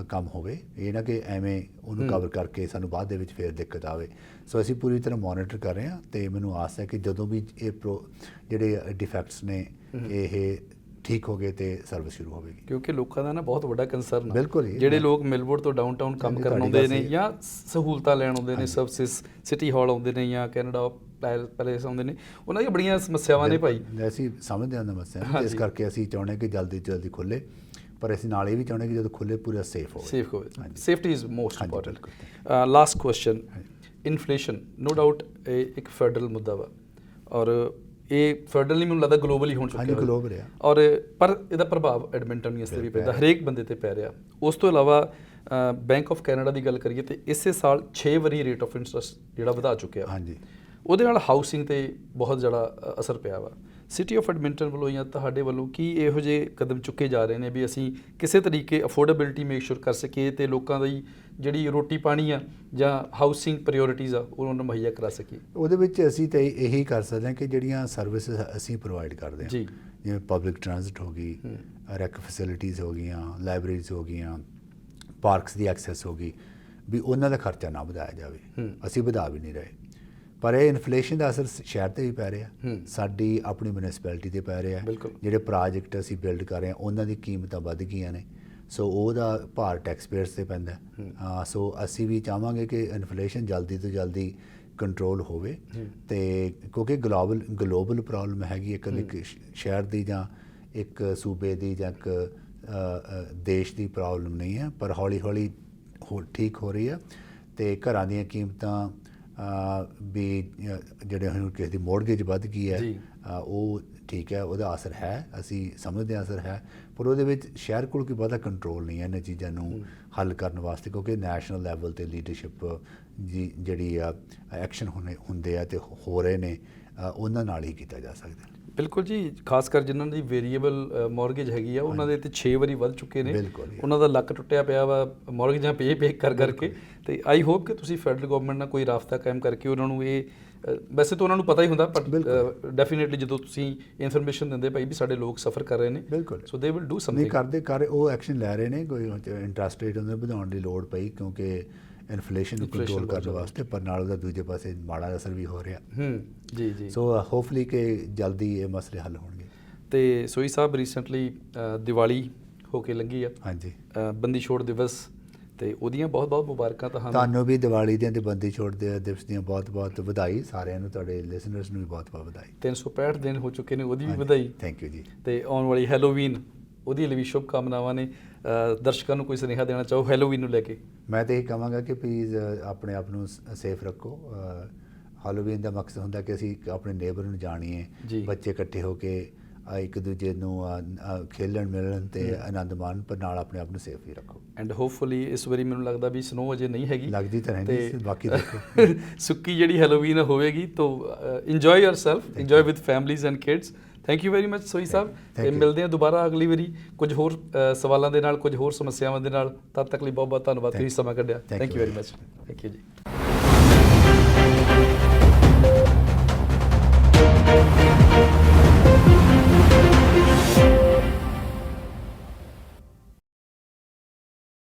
ਕੰਮ ਹੋਵੇ। ਇਹ ਨਾ ਕਿ ਐਵੇਂ ਉਹਨੂੰ ਕਵਰ ਕਰਕੇ ਸਾਨੂੰ ਬਾਅਦ ਦੇ ਵਿੱਚ ਫੇਰ ਦਿੱਕਤ ਆਵੇ। ਸੋ ਅਸੀਂ ਪੂਰੀ ਤਰ੍ਹਾਂ ਮੋਨੀਟਰ ਕਰ ਰਹੇ ਹਾਂ ਤੇ ਮੈਨੂੰ ਆਸ ਹੈ ਕਿ ਜਦੋਂ ਵੀ ਇਹ ਜਿਹੜੇ ਡਿਫੈਕਟਸ ਨੇ ਇਹ ਠੀਕ ਹੋ ਗਏ ਤੇ ਸਰਵਿਸ ਸ਼ੁਰੂ ਹੋਵੇਗੀ, ਕਿਉਂਕਿ ਲੋਕਾਂ ਦਾ ਨਾ ਬਹੁਤ ਵੱਡਾ ਕੰਸਰਨ ਹੈ। ਬਿਲਕੁਲ, ਜਿਹੜੇ ਲੋਕ ਮੈਲਬੋਰਨ ਤੋਂ ਡਾਊਨਟਾਊਨ ਕੰਮ ਕਰਨ ਆਉਂਦੇ ਨੇ ਜਾਂ ਸਹੂਲਤਾਂ ਲੈਣ ਆਉਂਦੇ ਨੇ, ਸਰਵਿਸਿਸ ਸਿਟੀ ਹਾਲ ਆਉਂਦੇ ਨੇ ਜਾਂ ਕੈਨੇਡਾ ਪੈਲੇਸ ਆਉਂਦੇ ਨੇ, ਉਹਨਾਂ ਦੀਆਂ ਬੜੀਆਂ ਸਮੱਸਿਆਵਾਂ ਨੇ ਭਾਈ। ਅਸੀਂ ਸਮਝਦੇ ਹਾਂ ਸਮੱਸਿਆ, ਇਸ ਕਰਕੇ ਅਸੀਂ ਚਾਹੁੰਦੇ ਕਿ ਜਲਦੀ ਤੋਂ ਜਲਦੀ ਖੁੱਲ੍ਹੇ, ਪਰ ਅਸੀਂ ਨਾਲ ਇਹ ਵੀ ਚਾਹੁੰਦੇ ਕਿ ਜਦੋਂ ਖੁੱਲ੍ਹੇ ਪੂਰਾ ਸੇਫ ਹੋਵੇ। Safety is most important. Last question, inflation no doubt ਇੱਕ ਫੈਡਰਲ ਮੁੱਦਾ ਵਾ ਔਰ ਇਹ ਫੈਡਰਲ ਨਹੀਂ, ਮੈਨੂੰ ਲੱਗਦਾ ਗਲੋਬਲੀ ਹੋਣ ਚੁੱਕਿਆ ਗਲੋਬਲ ਹੈ ਔਰ ਪਰ ਇਹਦਾ ਪ੍ਰਭਾਵ ਐਡਮਿੰਟਨ ਇਸ 'ਤੇ ਵੀ ਪੈਂਦਾ, ਹਰੇਕ ਬੰਦੇ 'ਤੇ ਪੈ ਰਿਹਾ। ਉਸ ਤੋਂ ਇਲਾਵਾ ਬੈਂਕ ਆਫ ਕੈਨੇਡਾ ਦੀ ਗੱਲ ਕਰੀਏ ਤਾਂ ਇਸੇ ਸਾਲ 6 ਵਾਰੀ ਰੇਟ ਆਫ ਇੰਟਰਸਟ ਜਿਹੜਾ ਵਧਾ ਚੁੱਕਿਆ। ਹਾਂਜੀ, ਉਹਦੇ ਨਾਲ ਹਾਊਸਿੰਗ 'ਤੇ ਬਹੁਤ ਜ਼ਿਆਦਾ ਅਸਰ ਪਿਆ ਵਾ। ਸਿਟੀ ਆਫ ਐਡਮਿੰਟਨ ਵੱਲੋਂ ਜਾਂ ਤੁਹਾਡੇ ਵੱਲੋਂ ਕੀ ਇਹੋ ਜਿਹੇ ਕਦਮ ਚੁੱਕੇ ਜਾ ਰਹੇ ਨੇ ਵੀ ਅਸੀਂ ਕਿਸੇ ਤਰੀਕੇ ਅਫੋਰਡੇਬਿਲਿਟੀ ਮੇਕ ਸ਼ੋਰ ਕਰ ਸਕੀਏ ਤੇ ਲੋਕਾਂ ਦੀ ਜਿਹੜੀ ਰੋਟੀ ਪਾਣੀ ਆ ਜਾਂ ਹਾਊਸਿੰਗ ਪ੍ਰਾਇਓਰਟੀਜ਼ ਆ ਉਹਨਾਂ ਨੂੰ ਮੁਹੱਈਆ ਕਰਾ ਸਕੀਏ? ਉਹਦੇ ਵਿੱਚ ਅਸੀਂ ਤਾਂ ਇਹੀ ਕਰ ਸਕਦੇ ਹਾਂ ਕਿ ਜਿਹੜੀਆਂ ਸਰਵਿਸਿਜ਼ ਅਸੀਂ ਪ੍ਰੋਵਾਈਡ ਕਰਦੇ ਹਾਂ ਜੀ, ਜਿਵੇਂ ਪਬਲਿਕ ਟਰਾਂਸਪੋਰਟ ਹੋ ਗਈ, ਰੈਕ ਫੈਸਿਲਿਟੀਜ਼ ਹੋ ਗਈਆਂ, ਲਾਇਬ੍ਰੇਰੀਜ਼ ਹੋ ਗਈਆਂ, ਪਾਰਕਸ ਦੀ ਐਕਸੈਸ ਹੋ ਗਈ, ਵੀ ਉਹਨਾਂ ਦਾ ਖਰਚਾ ਨਾ ਵਧਾਇਆ ਜਾਵੇ। ਅਸੀਂ ਵਧਾ ਵੀ ਨਹੀਂ ਰਹੇ, ਪਰ ਇਹ ਇਨਫਲੇਸ਼ਨ ਦਾ ਅਸਰ ਸ਼ਹਿਰ 'ਤੇ ਵੀ ਪੈ ਰਿਹਾ, ਸਾਡੀ ਆਪਣੀ ਮਿਊਨਿਸਪੈਲਿਟੀ 'ਤੇ ਪੈ ਰਿਹਾ। ਜਿਹੜੇ ਪ੍ਰੋਜੈਕਟ ਅਸੀਂ ਬਿਲਡ ਕਰ ਰਹੇ ਹਾਂ ਉਹਨਾਂ ਦੀ ਕੀਮਤਾਂ ਵੱਧ ਗਈਆਂ ਨੇ, ਸੋ ਉਹਦਾ ਭਾਰ ਟੈਕਸ ਪੇਅਰਸ 'ਤੇ ਪੈਂਦਾ। ਸੋ ਅਸੀਂ ਵੀ ਚਾਹਾਂਗੇ ਕਿ ਇਨਫਲੇਸ਼ਨ ਜਲਦੀ ਤੋਂ ਜਲਦੀ ਕੰਟਰੋਲ ਹੋਵੇ ਤੇ ਕਿਉਂਕਿ ਗਲੋਬਲ ਪ੍ਰੋਬਲਮ ਹੈਗੀ, ਇੱਕ ਸ਼ਹਿਰ ਦੀ ਜਾਂ ਇੱਕ ਸੂਬੇ ਦੀ ਜਾਂ ਇੱਕ ਦੇਸ਼ ਦੀ ਪ੍ਰੋਬਲਮ ਨਹੀਂ ਹੈ, ਪਰ ਹੌਲੀ ਹੌਲੀ ਠੀਕ ਹੋ ਰਹੀ ਹੈ ਤੇ ਘਰਾਂ ਦੀਆਂ ਕੀਮਤਾਂ ਵੀ ਜਿਹੜੇ ਹੁਣ ਕਿਸੇ ਦੀ ਮੋਰਗੇਜ ਵੱਧ ਗਈ ਹੈ ਉਹ ਠੀਕ ਹੈ, ਉਹਦਾ ਅਸਰ ਹੈ, ਅਸੀਂ ਸਮਝਦੇ ਹਾਂ ਅਸਰ ਹੈ, ਪਰ ਉਹਦੇ ਵਿੱਚ ਸ਼ਹਿਰ ਕੋਲ ਕੋਈ ਬਹੁਤਾ ਕੰਟਰੋਲ ਨਹੀਂ ਹੈ ਇਹਨਾਂ ਚੀਜ਼ਾਂ ਨੂੰ ਹੱਲ ਕਰਨ ਵਾਸਤੇ, ਕਿਉਂਕਿ ਨੈਸ਼ਨਲ ਲੈਵਲ 'ਤੇ ਲੀਡਰਸ਼ਿਪ ਜਿਹੜੀ ਆ ਐਕਸ਼ਨ ਹੁੰਦੇ ਆ ਤੇ ਹੋ ਰਹੇ ਨੇ, ਉਹਨਾਂ ਨਾਲ ਹੀ ਕੀਤਾ ਜਾ ਸਕਦਾ। ਬਿਲਕੁਲ ਜੀ, ਖਾਸ ਕਰ ਜਿਨ੍ਹਾਂ ਦੀ ਵੇਰੀਏਬਲ ਮੋਰਗੇਜ ਹੈਗੀ ਆ ਉਹਨਾਂ ਦੇ ਤੇ 6 ਵਾਰੀ ਵੱਧ ਚੁੱਕੇ ਨੇ, ਉਹਨਾਂ ਦਾ ਲੱਕ ਟੁੱਟਿਆ ਪਿਆ ਵਾ ਮੋਰਗੇਜਾਂ ਪੇ ਕਰ ਕਰਕੇ। ਤੇ ਆਈ ਹੋਪ ਕਿ ਤੁਸੀਂ ਫੈਡਰਲ ਗਵਰਨਮੈਂਟ ਨਾਲ ਕੋਈ ਰਾਬਤਾ ਕਾਇਮ ਕਰਕੇ ਉਹਨਾਂ ਨੂੰ ਇਹ, ਵੈਸੇ ਤਾਂ ਉਹਨਾਂ ਨੂੰ ਪਤਾ ਹੀ ਹੁੰਦਾ, ਪਰ ਡੈਫੀਨੇਟਲੀ ਜਦੋਂ ਤੁਸੀਂ ਇਨਫੋਰਮੇਸ਼ਨ ਦਿੰਦੇ ਭਾਈ ਵੀ ਸਾਡੇ ਲੋਕ ਸਫਰ ਕਰ ਰਹੇ ਨੇ, ਬਿਲਕੁਲ, ਸੋ ਦੇ ਵਿਲ ਡੂ ਸਮਥਿੰਗ। ਕਰਦੇ ਉਹ ਐਕਸ਼ਨ ਲੈ ਰਹੇ ਨੇ, ਕੋਈ ਇੰਟਰਸਟ ਰੇਟ ਉਹਨਾਂ ਵਧਾਉਣ ਦੀ ਲੋੜ ਪਈ ਕਿਉਂਕਿ ਇਨਫਲੇਸ਼ਨ ਨੂੰ Inflation ਕੰਟਰੋਲ ਬਹੁਤ ਕਰਨ ਜ਼ਿਆਦਾ। ਵਾਸਤੇ, ਪਰ ਨਾਲ ਉਹਦਾ ਦੂਜੇ ਪਾਸੇ ਮਾੜਾ ਅਸਰ ਵੀ ਹੋ ਰਿਹਾ। ਜੀ ਜੀ। ਸੋ ਹੋਪਫੁਲੀ ਕਿ ਜਲਦੀ ਇਹ ਮਸਲੇ ਹੱਲ ਹੋਣਗੇ। ਤੇ ਸੋਈ ਸਾਹਿਬ ਰੀਸੈਂਟਲੀ ਦੀਵਾਲੀ ਹੋ ਕੇ ਲੰਘੀ ਆ, ਹਾਂਜੀ, ਬੰਦੀ ਛੋੜ ਦਿਵਸ, ਤੇ ਉਹਦੀਆਂ ਬਹੁਤ ਬਹੁਤ ਮੁਬਾਰਕਾਂ ਤੁਹਾਨੂੰ ਵੀ ਦੀਵਾਲੀ ਦੀਆਂ ਤੇ ਬੰਦੀ ਛੋੜ ਦੇ ਦਿਵਸ ਦੀਆਂ ਬਹੁਤ-ਬਹੁਤ ਵਧਾਈ। ਸਾਰਿਆਂ ਨੂੰ, ਤੁਹਾਡੇ ਲਿਸਨਰਸ ਨੂੰ ਵੀ ਬਹੁਤ-ਬਹੁਤ ਵਧਾਈ। 365 ਦਿਨ ਹੋ ਚੁੱਕੇ ਨੇ, ਉਹਦੀ ਵੀ ਵਧਾਈ। ਥੈਂਕ ਯੂ ਜੀ। ਤੇ ਆਉਣ ਵਾਲੀ ਹੈਲੋਵੀਨ, ਉਹਦੀ ਲਈ ਵੀ ਸ਼ੁਭ ਕਾਮਨਾਵਾਂ ਨੇ। ਦਰਸ਼ਕਾਂ ਨੂੰ ਕੋਈ ਸੁਨੇਹਾ ਦੇਣਾ ਚਾਹੋ ਹੈਲੋਵੀਨ ਨੂੰ ਲੈ ਕੇ? ਮੈਂ ਤਾਂ ਇਹ ਕਹਾਂਗਾ ਕਿ ਪਲੀਜ਼ ਆਪਣੇ ਆਪ ਨੂੰ ਸੇਫ ਰੱਖੋ। ਹੈਲੋਵੀਨ ਦਾ ਮਕਸਦ ਹੁੰਦਾ ਕਿ ਅਸੀਂ ਆਪਣੇ ਨੇਬਰ ਨੂੰ ਜਾਣੀਏ, ਜੀ। ਬੱਚੇ ਇਕੱਠੇ ਹੋ ਕੇ ਇੱਕ ਦੂਜੇ ਨੂੰ ਖੇਲਣ ਮਿਲਣ ਤੇ ਆਨੰਦ ਮਾਣਨ, ਪਰ ਨਾਲ ਆਪਣੇ ਆਪ ਨੂੰ ਸੇਫ ਵੀ ਰੱਖੋ। ਐਂਡ ਹੋਪਫੁਲੀ ਇਸ ਵਾਰੀ ਮੈਨੂੰ ਲੱਗਦਾ ਵੀ ਸਨੋ ਅਜੇ ਨਹੀਂ ਹੈਗੀ, ਲੱਗਦੀ ਤਾਂ ਤੇ ਨਹੀਂ, ਬਾਕੀ ਦੇਖੋ। ਸੁੱਕੀ ਜਿਹੜੀ ਹੈਲੋਵੀਨ ਹੋਵੇਗੀ, ਤਾਂ enjoy yourself, enjoy with families and kids. Thank you very much ਸੋਈ ਸਾਹਿਬ, Thank ਤੇ you. ਮਿਲਦੇ ਹਾਂ ਦੁਬਾਰਾ ਅਗਲੀ ਵਾਰੀ ਕੁਝ ਹੋਰ ਸਵਾਲਾਂ ਦੇ ਨਾਲ, ਕੁਝ ਹੋਰ ਸਮੱਸਿਆਵਾਂ ਦੇ ਨਾਲ। ਤਦ ਤੱਕ ਲਈ ਬਹੁਤ ਬਹੁਤ ਧੰਨਵਾਦ, ਤੁਸੀਂ ਸਮਾਂ ਕੱਢਿਆ। Thank thank you you very very much. Thank you ਜੀ।